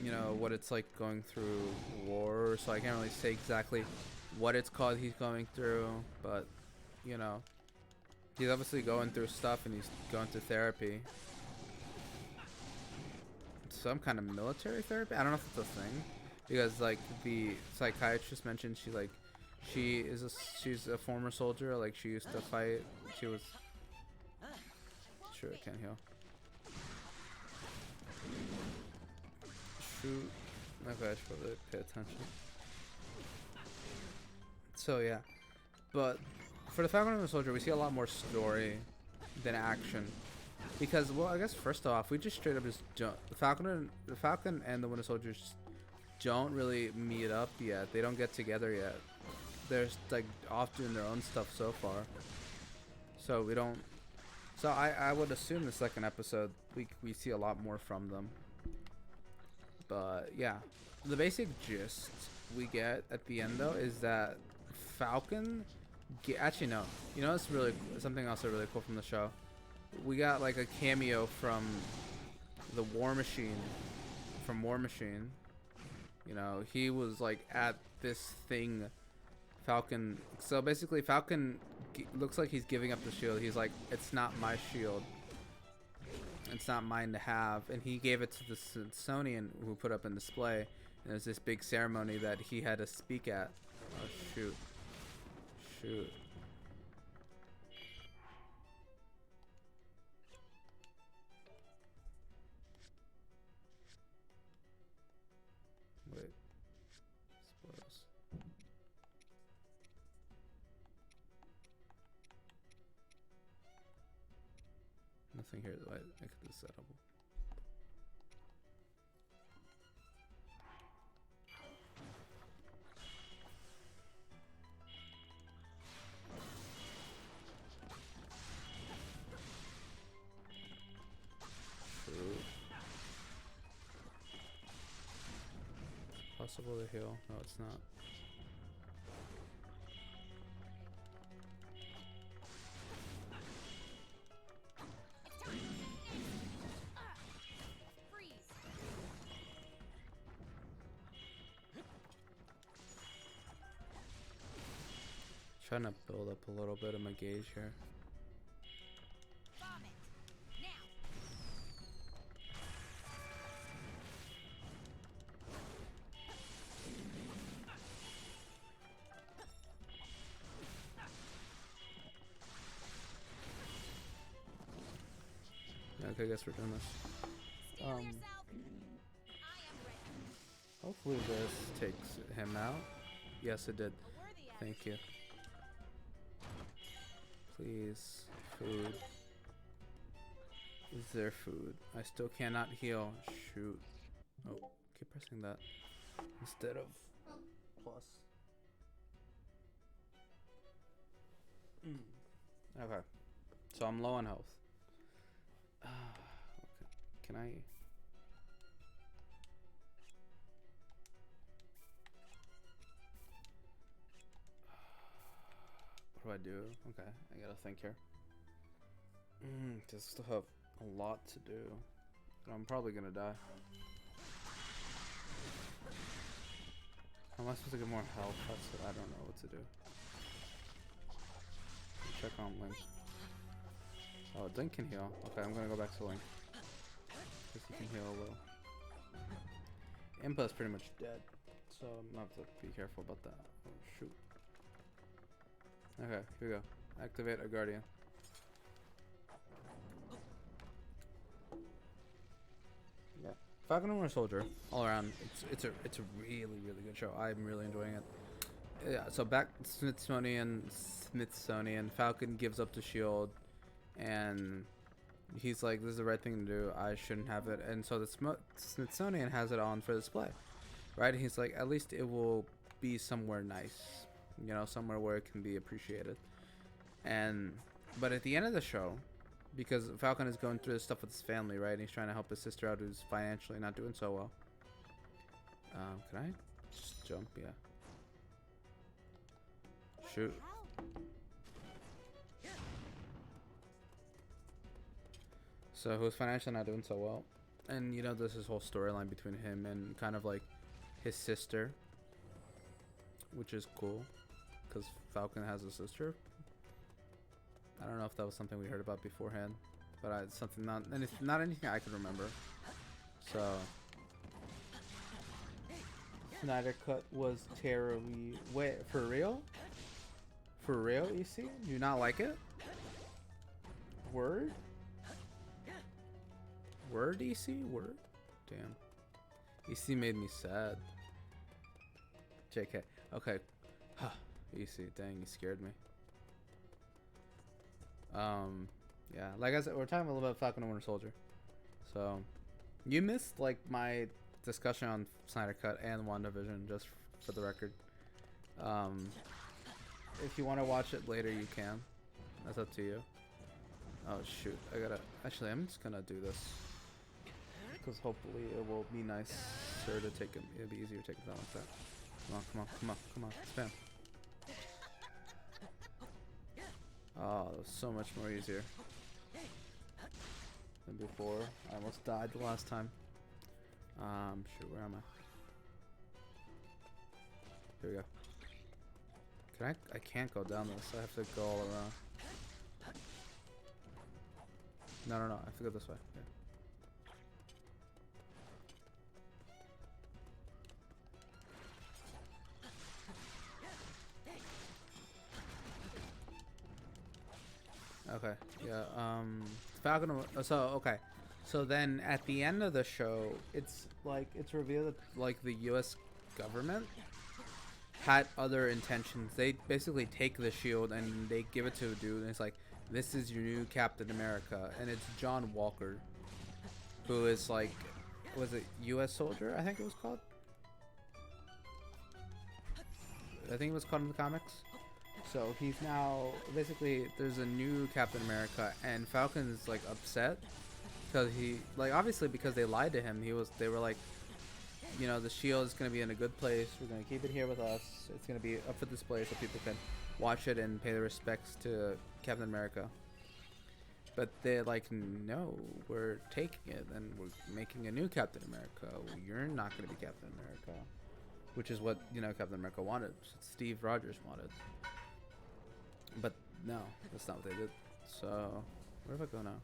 you know, what it's like going through war, so I can't really say exactly what it's called he's going through, but you know, he's obviously going through stuff, and he's going through therapy, some kind of military therapy. I don't know if it's a thing, because like the psychiatrist mentioned, she's a former soldier. Like she used to fight. She was sure it can't heal. Shoot. Okay, I should probably pay attention. So yeah, but for the Falcon and the Soldier, we see a lot more story than action, because, well, I guess first off, we just straight up just don't. The Falcon and the Winter Soldier just don't really meet up yet. They don't get together yet. They're like off doing their own stuff so far. So we don't. So I would assume the second episode we see a lot more from them. But yeah, the basic gist we get at the end though is that Falcon, actually no, you know, it's really something else really cool from the show. We got like a cameo from the War Machine, from War Machine. You know, he was like at this thing, Falcon. So basically, Falcon looks like he's giving up the shield. He's like, it's not my shield. It's not mine to have. And he gave it to the Smithsonian, who put up in display. And there's this big ceremony that he had to speak at. Oh shoot. Shoot. Wait. Spoils. Nothing here that I could just set up. Possible to heal? No, it's not. Trying to build up a little bit of my gauge here. Okay, I guess we're doing this. Hopefully this takes him out. Yes, it did. Thank you. Please, food. Is there food? I still cannot heal. Shoot. Oh, keep pressing that instead of plus. Okay, so I'm low on health. Okay. Can I? What do I do? Okay, I gotta think here. Just still have a lot to do. I'm probably gonna die. How am I supposed to get more health? That's what I don't know what to do. Check on Link. Oh, Link can heal. Okay, I'm gonna go back to Link. Because he can heal a little. Impa's pretty much dead. So I'm gonna have to be careful about that. Oh, shoot. Okay, here we go. Activate a Guardian. Yeah. Falcon and Winter Soldier, all around, it's a really good show. I'm really enjoying it. Yeah, so back Smithsonian, Falcon gives up the shield, and he's like, this is the right thing to do, I shouldn't have it. And so the Smithsonian has it on for display, right? And he's like, at least it will be somewhere nice, you know, somewhere where it can be appreciated. But at the end of the show, because Falcon is going through this stuff with his family, right? And he's trying to help his sister out who's financially not doing so well. Can I just jump? Yeah. Shoot. So who's financially not doing so well. And you know, there's this whole storyline between him and kind of like his sister, which is cool because Falcon has a sister. I don't know if that was something we heard about beforehand, but it's something not anything I can remember. So Snyder Cut was terribly. Wait, for real? For real, EC? Do you not like it? Word? Word, EC? Word? Damn. EC made me sad. JK. Okay. EC, dang, you scared me. Yeah, like I said, we're talking a little bit about Falcon and Winter Soldier. So, you missed, like, my discussion on Snyder Cut and WandaVision, just for the record. If you want to watch it later, you can. That's up to you. Oh, shoot. Actually, I'm just gonna do this. Because hopefully it will be nicer to take him. It'll be easier to take him down like that. Come on. Spam. Oh, that was so much more easier than before. I almost died the last time. Shoot, where am I? Here we go. I can't go down this. I have to go all around. No. I have to go this way. Yeah. Okay. Yeah. Falcon. Okay. So then at the end of the show, it's revealed that like the U.S. government had other intentions. They basically take the shield and they give it to a dude, and it's like, this is your new Captain America, and it's John Walker, who is like, was it U.S. soldier? I think it was called. I think it was called in the comics. So he's now basically, there's a new Captain America, and Falcon is like upset because he, like, obviously because they lied to him. They were like, you know, the shield is going to be in a good place. We're going to keep it here with us. It's going to be up for display so people can watch it and pay their respects to Captain America. But they're like, no, we're taking it and we're making a new Captain America. You're not going to be Captain America. Which is what, you know, Captain America wanted. Steve Rogers wanted. But no, that's not what they did. So, where do I go now?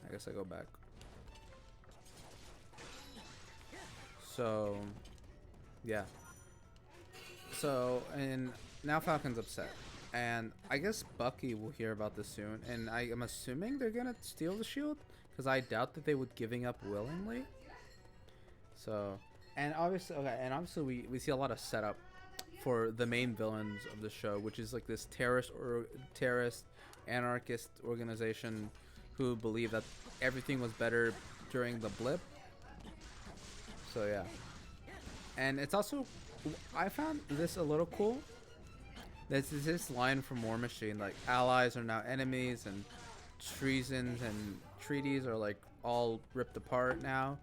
I guess I go back. So, yeah. So, and now Falcon's upset. And I guess Bucky will hear about this soon. And I am assuming they're going to steal the shield. Because I doubt that they would giving up willingly. So, and obviously we see a lot of setup for the main villains of the show. Which is like this terrorist anarchist organization who believe that everything was better during the blip. So yeah, and it's also, I found this a little cool. There's this line from War Machine, like allies are now enemies and treasons and treaties are like all ripped apart now,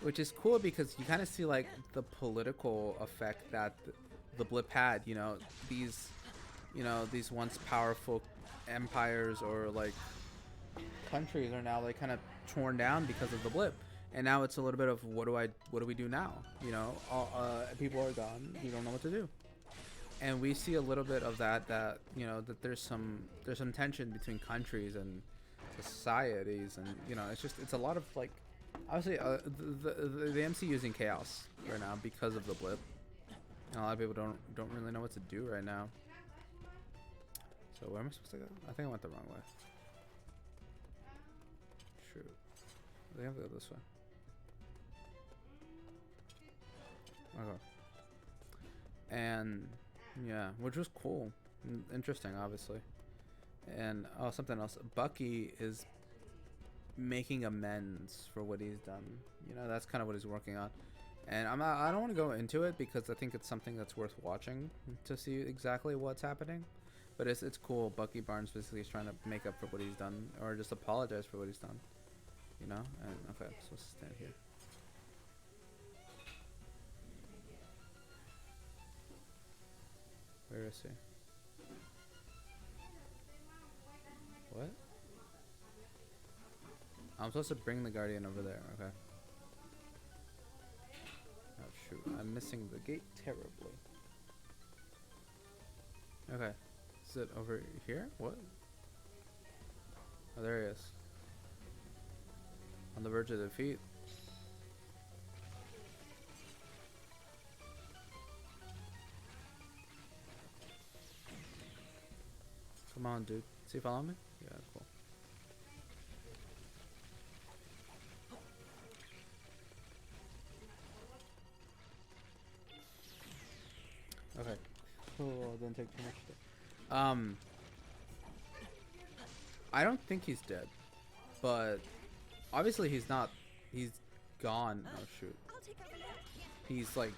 which is cool because you kind of see like the political effect that the blip had. You know, these once powerful empires or like countries are now like kind of torn down because of the blip. And now it's a little bit of what do we do now? You know, people are gone. We don't know what to do. And we see a little bit of that you know, that there's some tension between countries and societies, and you know, it's a lot of like, obviously the MCU is in chaos right now because of the blip, and a lot of people don't really know what to do right now. So where am I supposed to go? I think I went the wrong way. Shoot, I think I have to go this way. Okay. And yeah, which was cool, interesting, obviously. And oh, something else. Bucky is making amends for what he's done. You know, that's kind of what he's working on. And I don't want to go into it because I think it's something that's worth watching to see exactly what's happening. But it's cool. Bucky Barnes basically is trying to make up for what he's done, or just apologize for what he's done. You know. And okay, so let's stand here. Where is he? What? I'm supposed to bring the Guardian over there. Okay. Oh shoot, I'm missing the gate terribly. Okay. Is it over here? What? Oh, there he is. On the verge of defeat. Come on, dude. Is he following me? Yeah, cool. Okay. Cool. Didn't take too much time. I don't think he's dead, but obviously he's not. He's gone. Oh shoot. He's like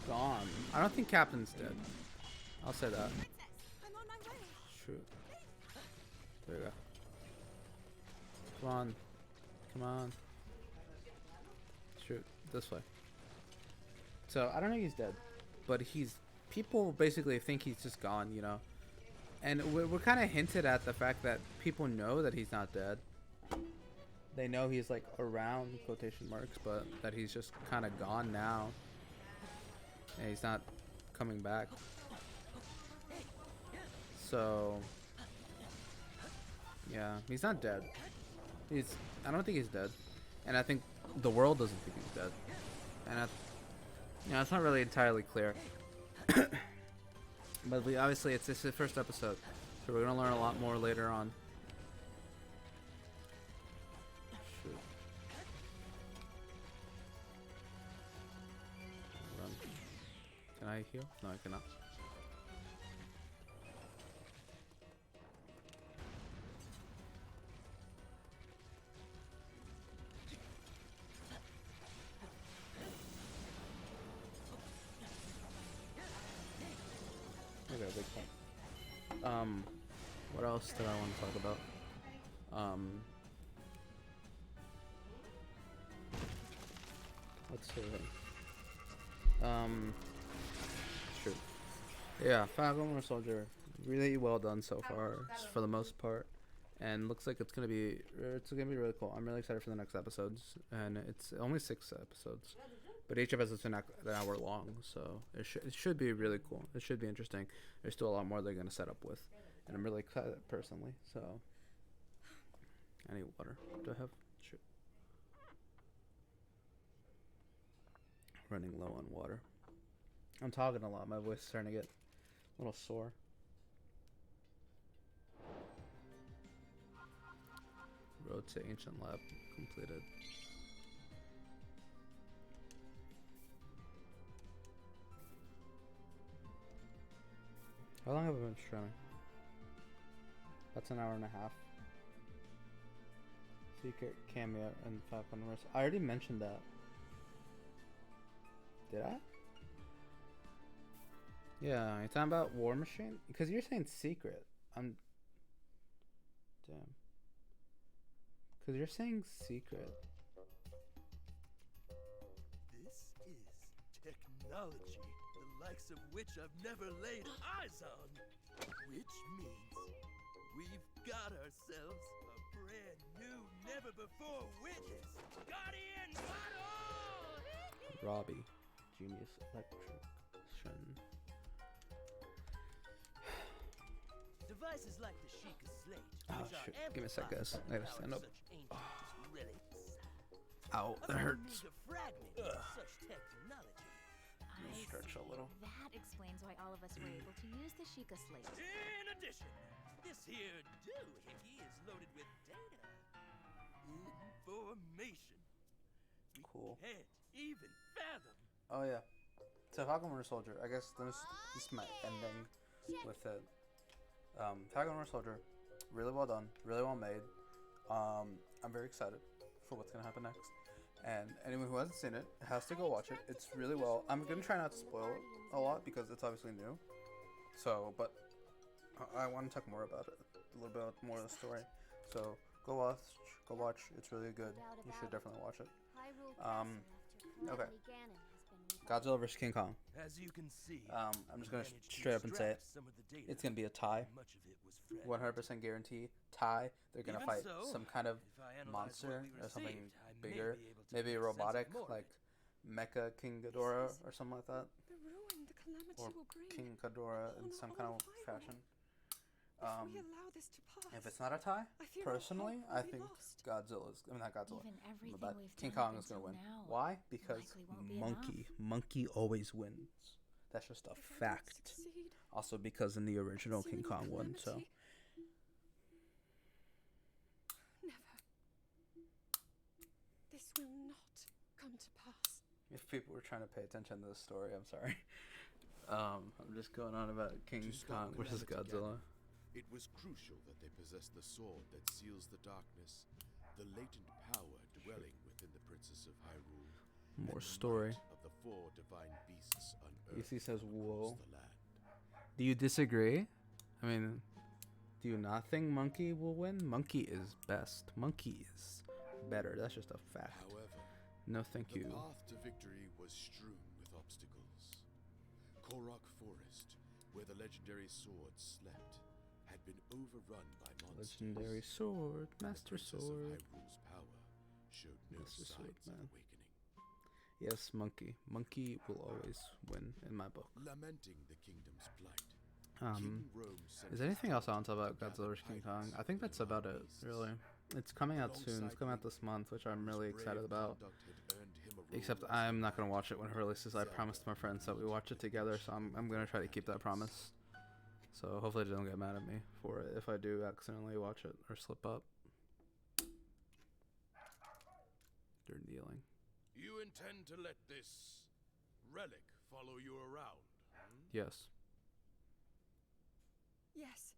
gone. I don't think Captain's dead. I'll say that. Shoot. There you go. Come on. Come on. Shoot. This way. So, I don't think he's dead. But people basically think he's just gone, you know. And we're kind of hinted at the fact that people know that he's not dead. They know he's like around, quotation marks, but that he's just kind of gone now. And he's not coming back. So, yeah, he's not dead. I don't think he's dead, and I think the world doesn't think he's dead, and it's not really entirely clear. But obviously, it's the first episode, so we're gonna learn a lot more later on. Shoot. Run. Can I heal? No, I cannot. Big point. What else did I want to talk about? Let's see. Shoot. Yeah, Falcon Winter Soldier, really well done so far, for the most part, and looks like it's gonna be really cool. I'm really excited for the next episodes, and it's only 6 episodes. But each episode's an hour long, so it should be really cool. It should be interesting. There's still a lot more they're going to set up with. And I'm really excited, personally, so... I need water. Do I have... Shoot. Running low on water. I'm talking a lot. My voice is starting to get a little sore. Road to Ancient Lab completed. How long have I been streaming? That's an hour and a half. Secret cameo and Falcon Wars. I already mentioned that. Did I? Yeah, you're talking about War Machine? Because you're saying secret. Damn. Because you're saying secret.
This is technology, the likes of which I've never laid eyes on. Which means we've got ourselves a brand new, never before witnessed Guardian battle!
Robbie. Genius electrician.
Devices like the Sheikah slate,
Oh,
which are
shoot. Give me a sec, guys. I gotta stand up.
such ancient relics.
Ow, that hurts.
Fragment of such technology.
I
Stretch a
see.
little.
That explains why all of us were able to use the Sheikah slate.
In addition, this here doohickey is loaded with data. Information. We
Cool.
can't even fathom.
Oh yeah. So Falcon Winter Soldier. I guess this is my ending with it. Falcon Winter Soldier, really well done, really well made. I'm very excited for what's gonna happen next. And anyone who hasn't seen it has to go watch it. It's really well. I'm gonna try not to spoil it a lot because it's obviously new. So, but I want to talk more about it, a little bit more of the story. So go watch. It's really good. You should definitely watch it. Okay. Godzilla vs King Kong.
As you can see,
I'm just gonna straight up and say it.
some of the data.
It's gonna be a tie.
Much of it was
100% guarantee tie. They're gonna
Even
fight
so,
some kind of
if I analyze
monster
what we
or something
received, I may
bigger.
be able to
Maybe
make
a
sense of
robotic,
more of
like
it.
Mecha King Ghidorah or something like that,
The ruin the calamity
or
will bring.
King Ghidorah in
upon
some
our
kind
own
of
Hyrule.
fashion.
If we allow this to pass,
If it's not a tie,
I fear our
personally,
hope will
I
be
think
lost.
Godzilla's. I mean, not Godzilla.
Even everything
But
we've
King
done
Kong
up
is gonna
until
win.
now
Why? Because
likely won't be
Monkey always wins. That's just a
If I don't
fact.
succeed,
Also, because in the original King
sealing
Kong won, so.
calamity- Never. This will not come to pass.
If people were trying to pay attention to the story, I'm sorry. I'm just going on about King
To stop
Kong versus
Calamity
Godzilla.
Ganon, it was crucial that they possess the sword that seals the darkness, the latent power dwelling within the Princess of Hyrule.
More
and the
story.
might of the four divine beasts unearthed
EC says,
across
"Whoa."
the land.
Do you disagree? I mean, do you not think Monkey will win? Monkey is best. Monkey is better. That's just a fact.
However,
No, thank
the
you.
path to victory was strewn with obstacles. Korok Forest, where the legendary sword slept, had been overrun by monsters.
Legendary sword,
and the
master
Princess of
sword.
Hyrule's power showed no
Master
signs
sword,
of
man.
awakening.
Yes, Monkey. Monkey will always win in my book.
Lamenting the kingdom's plight,
Um,
King Rome sent
is
his
there anything else I want
troops
to talk about
to
Godzilla
gather
vs King Kong?
pirates
I think
and
that's about
wild
it,
beasts.
really. It's coming out soon. It's coming out
Alongside
this month, which I'm
whose
really
brave
excited about.
conduct had earned him a role
Except
as
I'm
the
not going to
knight
watch it when it releases. I promised my friends that we watch it together, so I'm going to try to keep that promise. So hopefully they don't get mad at me for it if I do accidentally watch it or slip up. They're kneeling.
You intend to let this relic follow you around?
Yes.
Yes.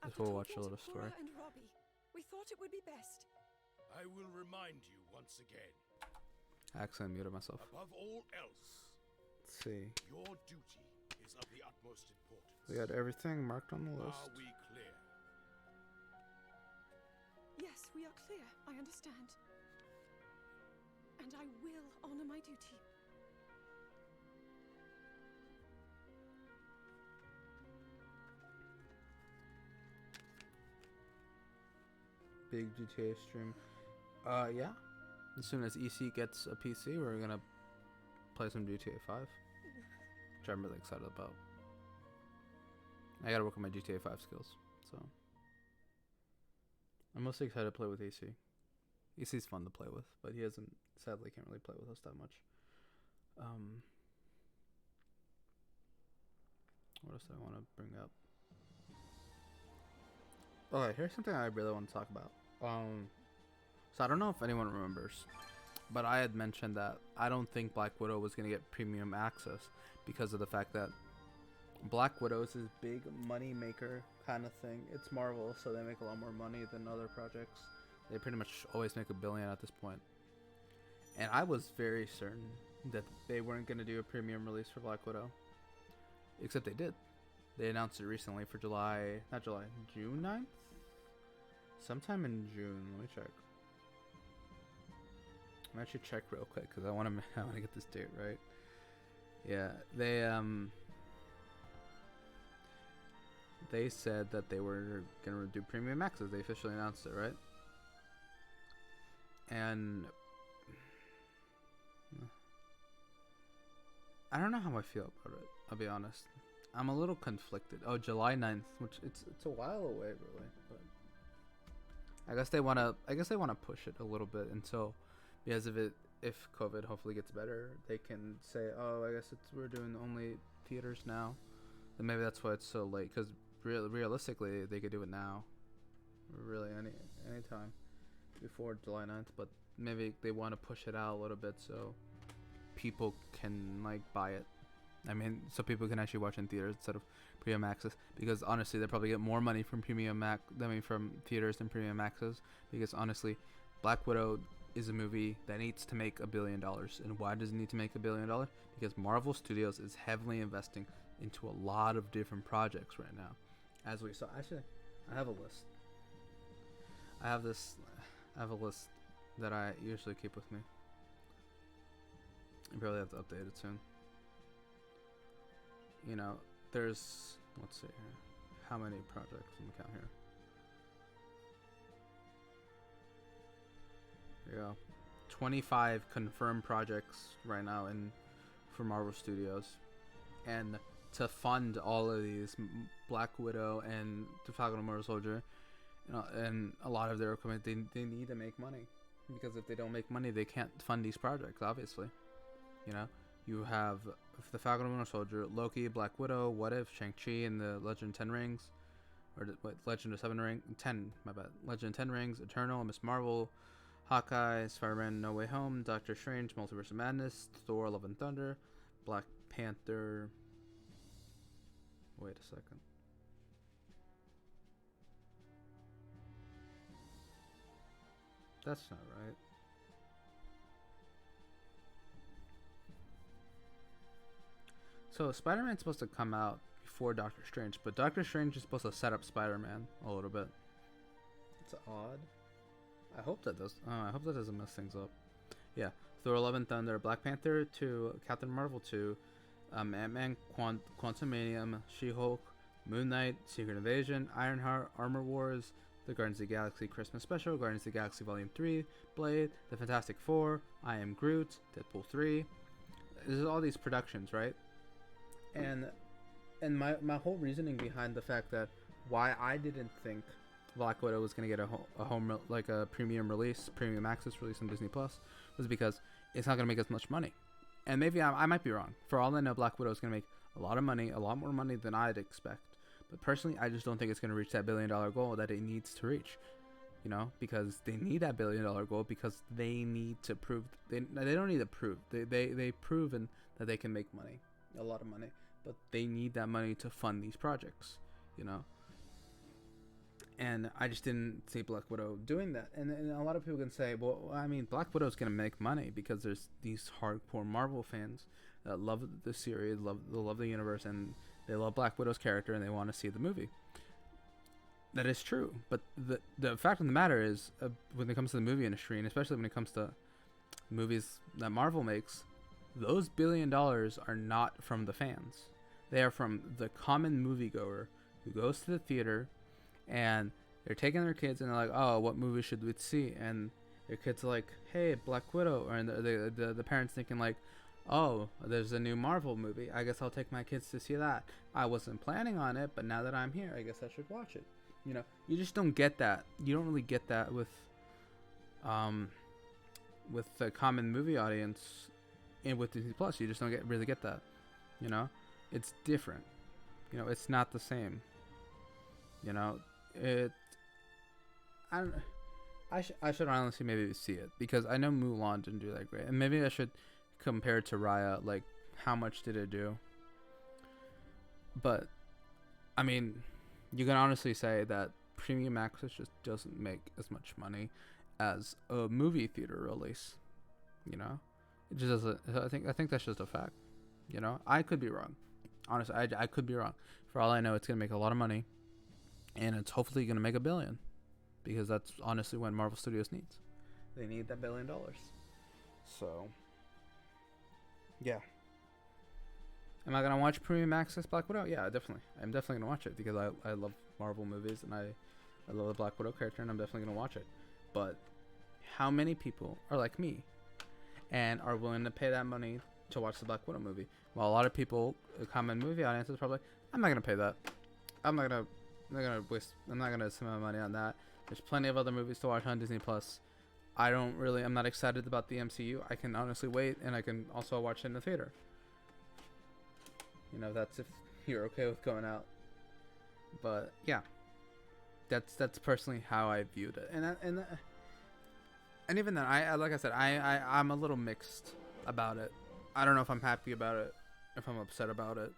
If
After
we'll watch
talking
a
to
little story.
Cora and Robbie, we thought it would be best.
I will remind you once again,
I accidentally muted myself.
above all else,
Let's see.
your duty is of the utmost importance.
We got everything marked on the list.
Are we clear?
Yes, we are clear. I understand. And I will honor my duty.
Big GTA stream. Yeah. As soon as EC gets a PC, we're gonna play some GTA 5, which I'm really excited about. I gotta work on my GTA 5 skills, so I'm mostly excited to play with EC. EC's fun to play with, but he hasn't, sadly, can't really play with us that much. What else do I want to bring up? Okay, here's something I really want to talk about. So I don't know if anyone remembers, but I had mentioned that I don't think Black Widow was going to get premium access because of the fact that Black Widow is this big money maker kind of thing. It's Marvel, so they make a lot more money than other projects. They pretty much always make $1 billion at this point. And I was very certain that they weren't going to do a premium release for Black Widow. Except they did. They announced it recently for June 9th? Sometime in June. Let me check. I'm actually check real quick because I want to I want to get this date right. Yeah, they said that they were gonna do premium access. They officially announced it, right? And I don't know how I feel about it. I'll be honest. I'm a little conflicted. Oh, July 9th, which it's a while away, really. But I guess they wanna push it a little bit until, because if COVID hopefully gets better, they can say, oh, I guess we're doing only theaters now. Then maybe that's why it's so late. Because realistically, they could do it now, really any time before July 9th. But maybe they want to push it out a little bit so people can like buy it. I mean, so people can actually watch in theaters instead of premium access. Because honestly, they probably get more money from from theaters than premium access. Because honestly, Black Widow is a movie that needs to make $1 billion. And why does it need to make $1 billion? Because Marvel Studios is heavily investing into a lot of different projects right now. As we saw, actually, I have a list. I have a list that I usually keep with me. I probably have to update it soon. You know, there's, let's see here, how many projects? Let me count here. There you go. 25 confirmed projects right now for Marvel Studios. And to fund all of these, Black Widow and the Falcon and Winter Soldier, you know, and a lot of their equipment, they need to make money. Because if they don't make money, they can't fund these projects, obviously. You know, you have the Falcon and Winter Soldier, Loki, Black Widow, What If, Shang-Chi, and the Legend of 10 Rings. Or Legend of 7 Rings, 10, my bad. Legend of 10 Rings, Eternal, Miss Marvel, Hawkeye, Spider-Man No Way Home, Doctor Strange, Multiverse of Madness, Thor, Love and Thunder, Black Panther. Wait a second. That's not right. So Spider-Man's supposed to come out before Doctor Strange, but Doctor Strange is supposed to set up Spider-Man a little bit. It's odd. I hope that does. I hope that doesn't mess things up. Yeah, Thor: Love and Thunder, Black Panther 2, Captain Marvel 2, Ant-Man, Quantumanium, She-Hulk, Moon Knight, Secret Invasion, Ironheart, Armor Wars, the Guardians of the Galaxy Christmas Special, Guardians of the Galaxy Volume 3, Blade, The Fantastic Four, I Am Groot, Deadpool 3. There's all these productions, right? And my whole reasoning behind the fact that why I didn't think Black Widow was going to get a premium access release on Disney Plus was because it's not going to make as much money. And maybe I might be wrong. For all I know, Black Widow is going to make a lot of money, a lot more money than I'd expect. But personally, I just don't think it's going to reach that $1 billion goal that it needs to reach. You know, because they need that $1 billion goal because they need to prove they don't need to prove they've proven that they can make money, a lot of money, but they need that money to fund these projects. You know. And I just didn't see Black Widow doing that. And a lot of people can say, well, I mean, Black Widow's going to make money because there's these hardcore Marvel fans that love the series, love the universe, and they love Black Widow's character, and they want to see the movie. That is true. But the fact of the matter is, when it comes to the movie industry, and especially when it comes to movies that Marvel makes, those $1 billion are not from the fans. They are from the common moviegoer who goes to the theater, and they're taking their kids and they're like, oh, what movie should we see? And their kids are like, hey, Black Widow. Or the parents thinking like, oh, there's a new Marvel movie. I guess I'll take my kids to see that. I wasn't planning on it, but now that I'm here, I guess I should watch it. You know, you just don't get that. You don't really get that with the common movie audience and with Disney Plus. You just don't really get that. You know, it's different. You know, it's not the same. You know, I should honestly maybe see it because I know Mulan didn't do that great, and maybe I should compare it to Raya. Like, how much did it do? But I mean, you can honestly say that premium access just doesn't make as much money as a movie theater release. You know, it just doesn't. I think that's just a fact. You know, I could be wrong. Honestly, I could be wrong. For all I know, it's gonna make a lot of money. And it's hopefully going to make $1 billion, because that's honestly what Marvel Studios needs. They need that $1 billion. So, yeah. Am I gonna watch Premium Access Black Widow? Yeah, definitely. I'm definitely gonna watch it because I love Marvel movies and I love the Black Widow character, and I'm definitely gonna watch it. But how many people are like me and are willing to pay that money to watch the Black Widow movie? Well, a lot of people, a common movie audience, is probably, I'm not gonna pay that. I'm not gonna spend my money on that. There's plenty of other movies to watch on Disney Plus. I'm not excited about the MCU. I can honestly wait, and I can also watch it in the theater. You know, that's if you're okay with going out. But yeah, that's personally how I viewed it, and even then, like I said, I'm a little mixed about it. I don't know if I'm happy about it, if I'm upset about it.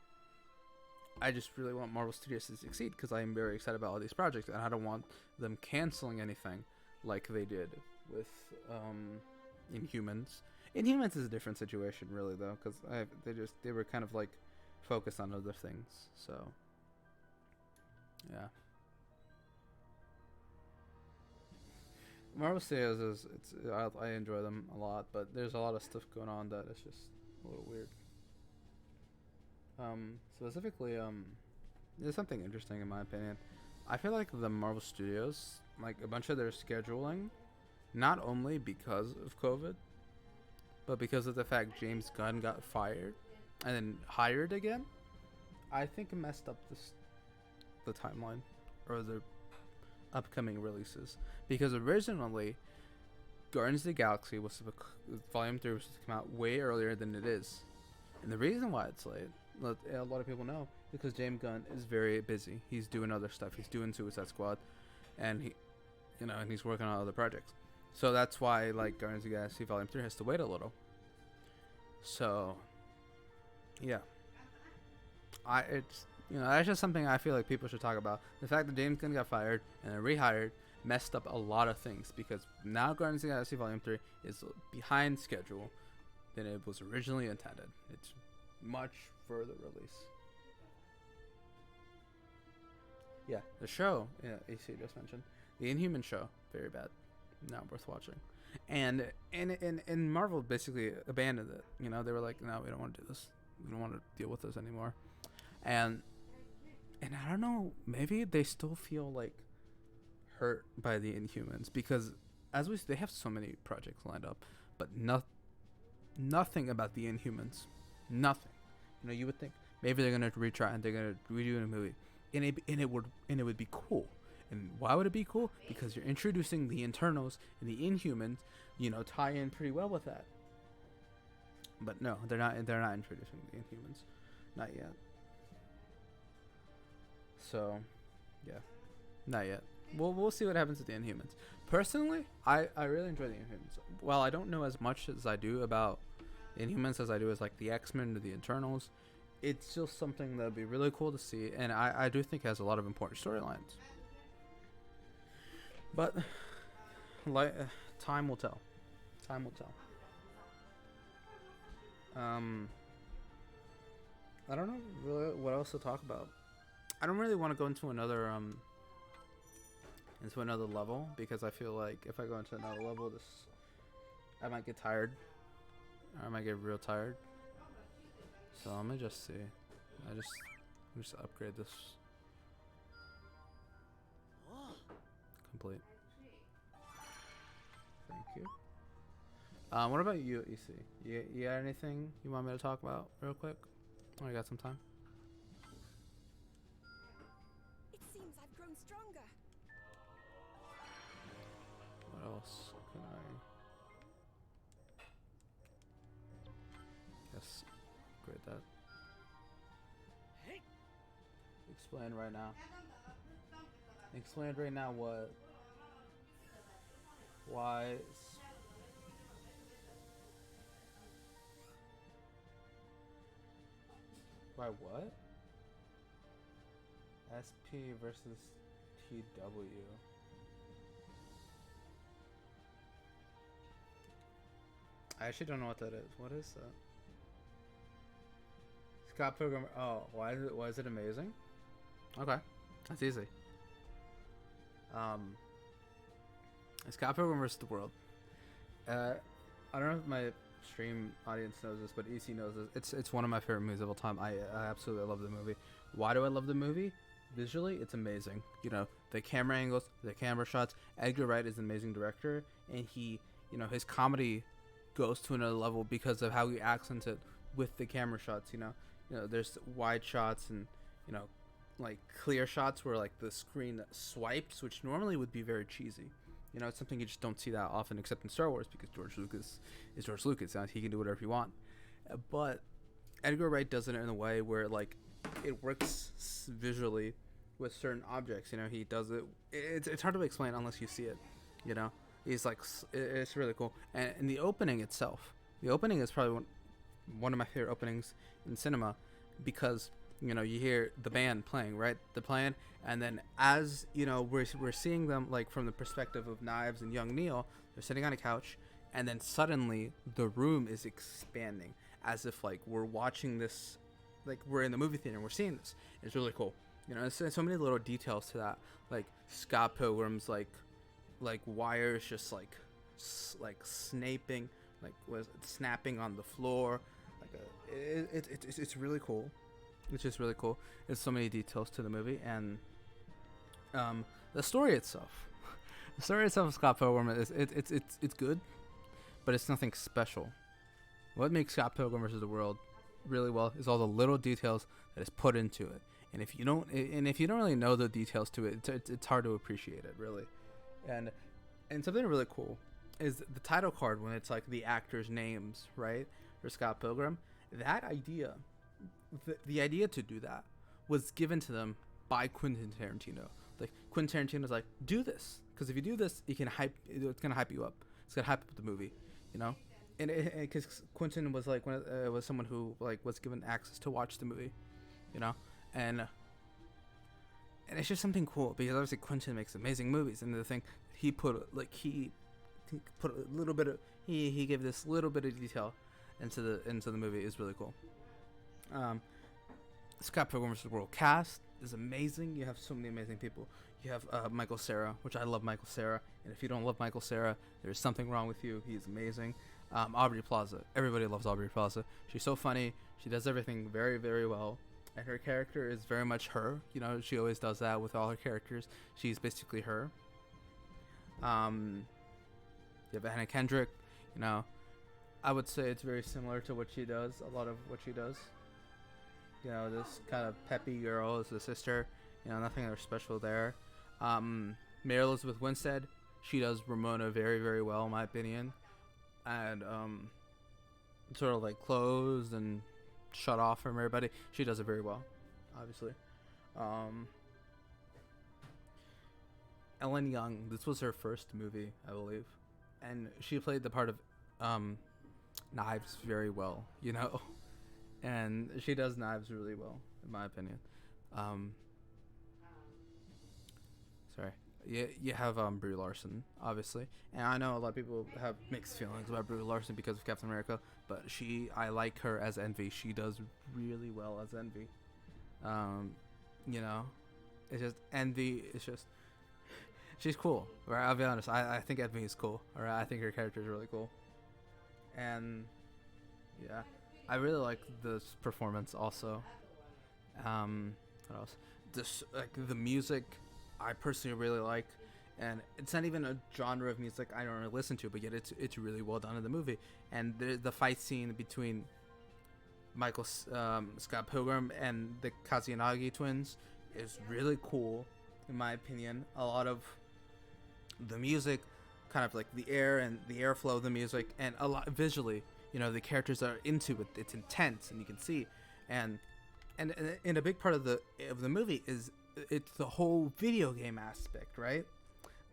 I just really want Marvel Studios to succeed because I am very excited about all these projects, and I don't want them canceling anything like they did with Inhumans. Inhumans is a different situation, really, though, because they were kind of like focused on other things. So, yeah. Marvel Studios I enjoy them a lot, but there's a lot of stuff going on that is just a little weird. Specifically, there's something interesting in my opinion. I feel like the Marvel Studios, like a bunch of their scheduling, not only because of COVID, but because of the fact James Gunn got fired and then hired again, I think it messed up the timeline or the upcoming releases. Because originally, Guardians of the Galaxy Volume 3 was supposed to come out way earlier than it is. And the reason why it's late, a lot of people know, because James Gunn is very busy. He's doing other stuff. He's doing Suicide Squad, and he's working on other projects. So that's why, like, Guardians of the Galaxy Volume 3 has to wait a little. So, yeah. That's just something I feel like people should talk about. The fact that James Gunn got fired and then rehired messed up a lot of things, because now Guardians of the Galaxy Volume 3 is behind schedule than it was originally intended. It's much further release. Yeah, the show, AC just mentioned, the Inhuman show, very bad, not worth watching. And Marvel basically abandoned it. You know, they were like, no, we don't want to do this. We don't want to deal with this anymore. And I don't know, maybe they still feel like hurt by the Inhumans, because they have so many projects lined up, but nothing about the Inhumans. Nothing. You know, you would think maybe they're gonna retry and they're gonna redo a movie, and it would be cool. And why would it be cool? Because you're introducing the Eternals and the Inhumans. You know, tie in pretty well with that. But no, they're not introducing the Inhumans, not yet. So, yeah, not yet. We'll see what happens with the Inhumans. Personally, I really enjoy the Inhumans. While I don't know as much as I do about Inhumans as I do as like the X-Men or the Eternals, it's still something that would be really cool to see, and I do think it has a lot of important storylines. But time will tell. Time will tell. I don't know really what else to talk about. I don't really want to go into another level, because I feel like if I go into another level, I might get tired. Or I might get real tired. So let me just see. I just upgrade this. Complete. Thank you. What about you, EC? You got anything you want me to talk about real quick? Oh, I got some time.
It seems I've grown stronger.
What else can I? Yes, upgrade that. Explain right now. Explain right now what? Why? Why what? SP versus TW. I actually don't know what that is. What is that? Scott Pilgrim. Oh, why is it amazing? Okay, that's easy. Scott Pilgrim vs. the World. I don't know if my stream audience knows this, but EC knows this. It's one of my favorite movies of all time. I absolutely love the movie. Why do I love the movie? Visually, it's amazing. You know, the camera angles, the camera shots. Edgar Wright is an amazing director, and he, you know, his comedy goes to another level because of how he accents it with the camera shots. You know, there's wide shots and, you know, like clear shots where like the screen swipes, which normally would be very cheesy. You know, it's something you just don't see that often, except in Star Wars, because George Lucas is George Lucas. He can do whatever he wants. But Edgar Wright does it in a way where like it works visually with certain objects. You know, he does it. It's hard to explain unless you see it. You know, he's like, it's really cool. And the opening itself, the opening is probably one of my favorite openings in cinema, because, you know, you hear the band playing, right? They're playing, and then as, you know, we're seeing them, like, from the perspective of Knives and young Neil, they're sitting on a couch, and then suddenly the room is expanding, as if, like, we're watching this, like, we're in the movie theater and we're seeing this. It's really cool. You know, there's so many little details to that, like Scott Pilgrim's, like wires just, like snapping, snapping on the floor. It's really cool. It's just really cool. There's so many details to the movie, and the story itself, of Scott Pilgrim it's good, but it's nothing special. What makes Scott Pilgrim vs. the World really well is all the little details that is put into it. And if you don't really know the details to it, it's hard to appreciate it, really. And something really cool is the title card, when it's like the actors' names, right, for Scott Pilgrim. That idea, the idea to do that, was given to them by Quentin Tarantino. Like, Quentin Tarantino's like, do this, because if you do this, it's gonna hype you up. It's gonna hype up the movie, you know. And because Quentin was like was someone who like was given access to watch the movie, you know. And it's just something cool, because obviously Quentin makes amazing movies, and the thing he put a little bit of he gave this little bit of detail into the movie is really cool. Scott Pilgrim vs. the World cast is amazing. You have so many amazing people. You have Michael Cera, which I love Michael Cera, and if you don't love Michael Cera, there's something wrong with you. He's amazing. Aubrey Plaza, everybody loves Aubrey Plaza. She's so funny. She does everything very, very well. And her character is very much her. You know, she always does that with all her characters. She's basically her. You have Anna Kendrick. You know, I would say it's very similar to what she does. A lot of what she does. You know, this kind of peppy girl is the sister. You know, nothing special there. Mary Elizabeth Winstead, she does Ramona very, very well, in my opinion. And sort of like closed and shut off from everybody. She does it very well, obviously. Ellen Young, this was her first movie, I believe, and she played the part of Knives very well, you know. And she does Knives really well, in my opinion. Sorry. You have Brie Larson, obviously, and I know a lot of people have mixed feelings about Brie Larson because of Captain America, but I like her as Envy. She does really well as Envy. You know, it's just Envy. It's just she's cool. Right? I'll be honest. I think Envy is cool. All right, I think her character is really cool, and yeah, I really like this performance also. What else? The music, I personally really like, and it's not even a genre of music I don't really listen to, but yet it's really well done in the movie. And the fight scene between Scott Pilgrim and the Katsunagi twins is really cool, in my opinion. A lot of the music, kind of like the air and the airflow of the music, and a lot visually, you know, the characters are into it. It's intense, and you can see, and a big part of the movie is it's the whole video game aspect, right?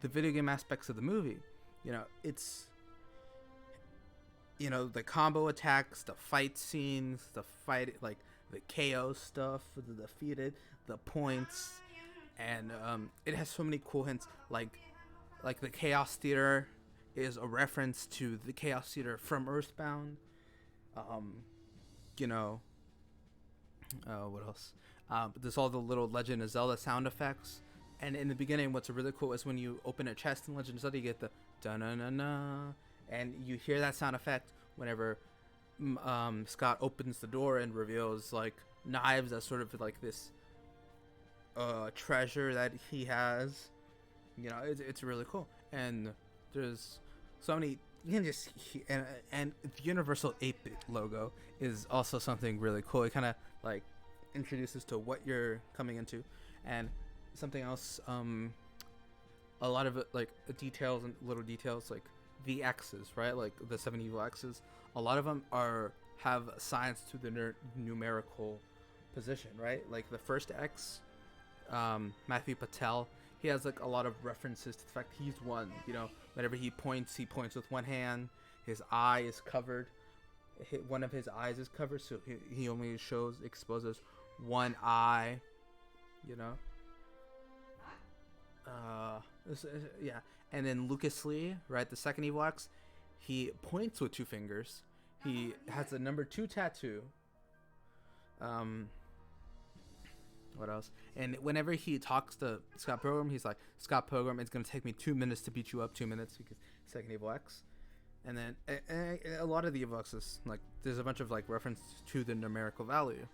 The video game aspects of the movie, you know, it's, you know, the combo attacks, the fight scenes, like the KO stuff, the defeated, the points, and it has so many cool hints, like the Chaos Theater is a reference to the Chaos Theater from Earthbound. You know, what else? There's all the little Legend of Zelda sound effects. And in the beginning, what's really cool is when you open a chest in Legend of Zelda, you get the da-na-na-na, and you hear that sound effect whenever Scott opens the door and reveals like knives as sort of like this treasure that he has. You know, it's really cool, and there's so many. You can just and the Universal 8-bit logo is also something really cool. It kind of like introduces to what you're coming into, and something else. A lot of it, like details and little details, like the X's, right? Like the 7 evil X's. A lot of them have signs to the numerical position, right? Like the first X, Matthew Patel. He has like a lot of references to the fact he's one. You know, whenever he points with one hand. His eye is covered. One of his eyes is covered, so he only exposes one eye. You know. Yeah, and then Lucas Lee, right? The second evil X, he points with 2 fingers. He has the number 2 tattoo. What else? And whenever he talks to Scott Pilgrim, he's like, Scott Pilgrim, it's going to take me 2 minutes to beat you up, 2 minutes, because second evil X. And then a lot of the evil X's, like, there's a bunch of, like, reference to the numerical value,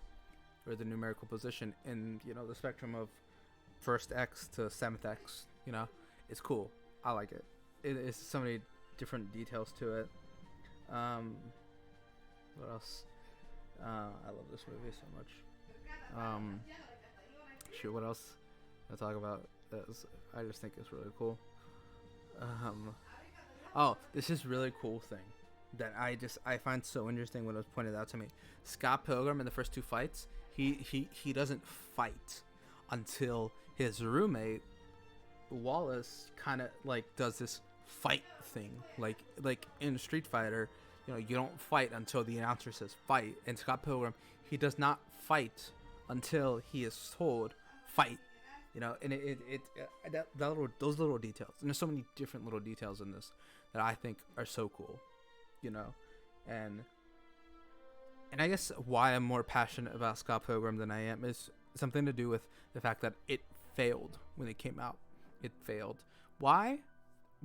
or the numerical position in, you know, the spectrum of first X to 7th X, you know. It's cool. I like it. It's so many different details to it. What else? I love this movie so much. Shoot, what else I talk about? I just think it's really cool. Oh, this is really cool thing that I find so interesting when it was pointed out to me. Scott Pilgrim in the first 2 fights, he doesn't fight until his roommate Wallace kind of like does this fight thing, like in Street Fighter. You know, you don't fight until the announcer says fight. In Scott Pilgrim, he does not fight until he is told fight. You know, and those little details. And there's so many different little details in this that I think are so cool. You know, and I guess why I'm more passionate about Scott Pilgrim than I am is something to do with the fact that it failed when it came out. It failed. Why?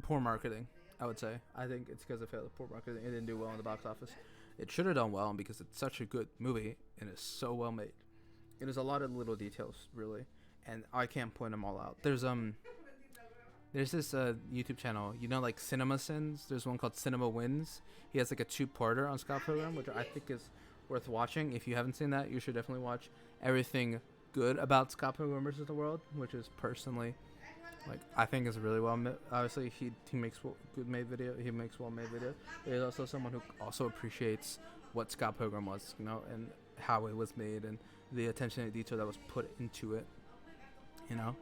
Poor marketing, I would say. I think it's because it failed. Poor marketing. It didn't do well in the box office. It should have done well because it's such a good movie and it's so well made. It is a lot of little details, really, and I can't point them all out. There's this YouTube channel, you know, like Cinema Sins. There's one called Cinema Wins. He has like a 2-parter on Scott Pilgrim, which I think is worth watching. If you haven't seen that, you should definitely watch everything good about Scott Pilgrim vs. the World, which is personally, like, I think is really well made. Obviously, he makes good made video. He makes well made video. But he's also someone who also appreciates what Scott Pilgrim was, you know, and how it was made and the attention to detail that was put into it, you know,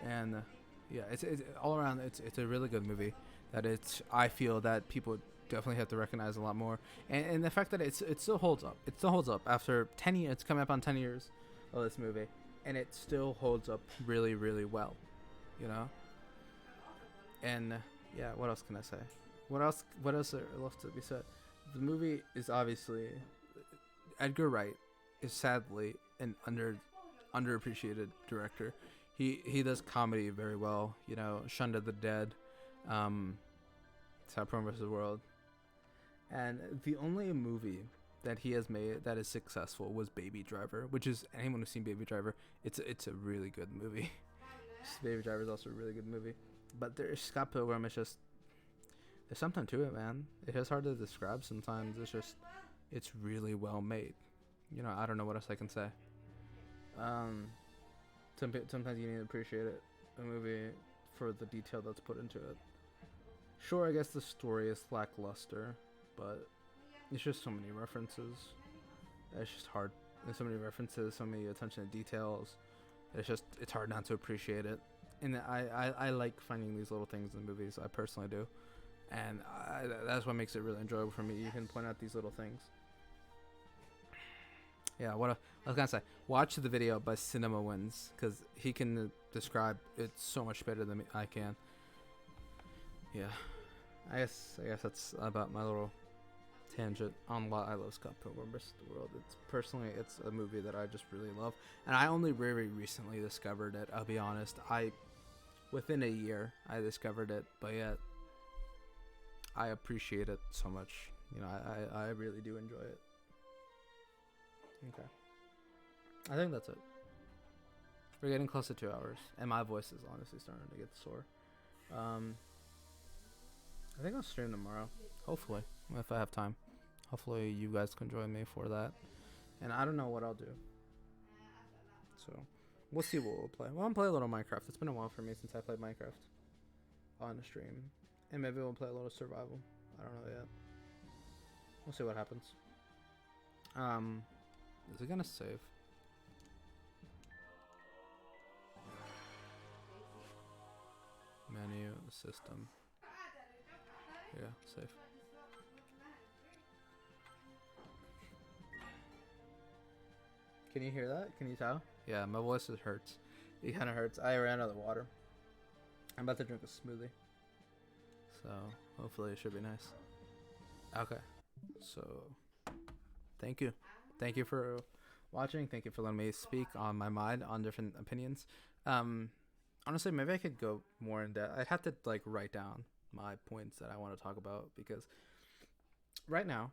and yeah, it's all around. It's a really good movie that I feel that people definitely have to recognize a lot more, and the fact that it still holds up. It still holds up after 10 years. It's coming up on 10 years of this movie, and it still holds up really, really well, you know. And yeah, what else can I say? What else are left to be said? The movie is obviously, Edgar Wright is sadly an underappreciated director. He does comedy very well, you know. Shunned of the Dead, Scott Pilgrim vs. the World, and the only movie that he has made that is successful was Baby Driver, which is, anyone who's seen Baby Driver, it's a really good movie. Baby Driver is also a really good movie, but there's Scott Pilgrim. It's just, there's something to it, man. It's just hard to describe sometimes. It's really well made. You know, I don't know what else I can say. Sometimes you need to appreciate it, a movie, for the detail that's put into it. Sure, I guess the story is lackluster, but it's just so many references. It's just hard. There's so many references, so many attention to details. It's hard not to appreciate it. And I like finding these little things in movies. I personally do. And that's what makes it really enjoyable for me. You can point out these little things. Yeah, I was gonna say, watch the video by Cinema Wins, because he can describe it so much better than I can. Yeah, I guess that's about my little tangent on why I love Scott Pilgrim vs. the World. It's a movie that I just really love, and I only very recently discovered it. I'll be honest, within a year I discovered it, but yet I appreciate it so much. You know, I really do enjoy it. Okay. I think that's it. We're getting close to 2 hours, and my voice is honestly starting to get sore. I think I'll stream tomorrow, hopefully, if I have time. Hopefully you guys can join me for that. And I don't know what I'll do. So, we'll see what we'll play. Well, I'll play a little Minecraft. It's been a while for me since I played Minecraft on the stream. And maybe we'll play a little survival. I don't know yet. We'll see what happens. Is it gonna save? Menu, system. Yeah, save. Can you hear that? Can you tell? Yeah, my voice hurts. It kind of hurts. I ran out of water. I'm about to drink a smoothie. So, hopefully it should be nice. Okay. So, thank you. Thank you for watching. Thank you for letting me speak on my mind on different opinions. Honestly, maybe I could go more in depth. I'd have to like write down my points that I want to talk about, because right now,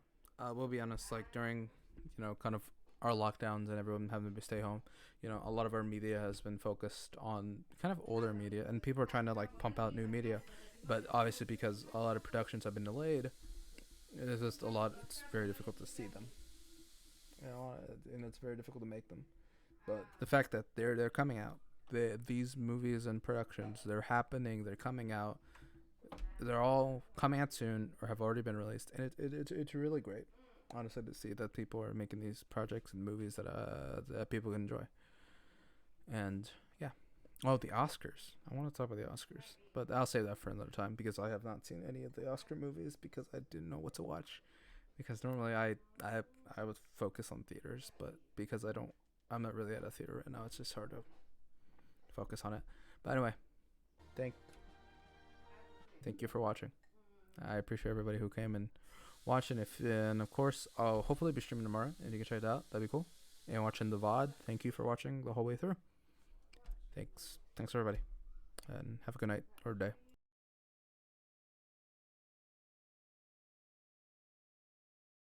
we'll be honest, like during, you know, kind of our lockdowns and everyone having to stay home, you know, a lot of our media has been focused on kind of older media, and people are trying to like pump out new media, but obviously because a lot of productions have been delayed, it's just a lot. It's very difficult to see them, you know, and it's very difficult to make them. But the fact that they're coming out, these movies and productions, they're happening, they're coming out, they're all coming out soon or have already been released, and it's really great, honestly, to see that people are making these projects and movies that people can enjoy. And yeah, oh, the Oscars. I want to talk about the Oscars, but I'll save that for another time, because I have not seen any of the Oscar movies because I didn't know what to watch. Because normally I would focus on theaters, but because I'm not really at a theater right now, it's just hard to focus on it. But anyway, thank you for watching. I appreciate everybody who came and watched, and of course I'll hopefully be streaming tomorrow, and you can check it out. That'd be cool. And watching the VOD, thank you for watching the whole way through. Thanks everybody, and have a good night or day.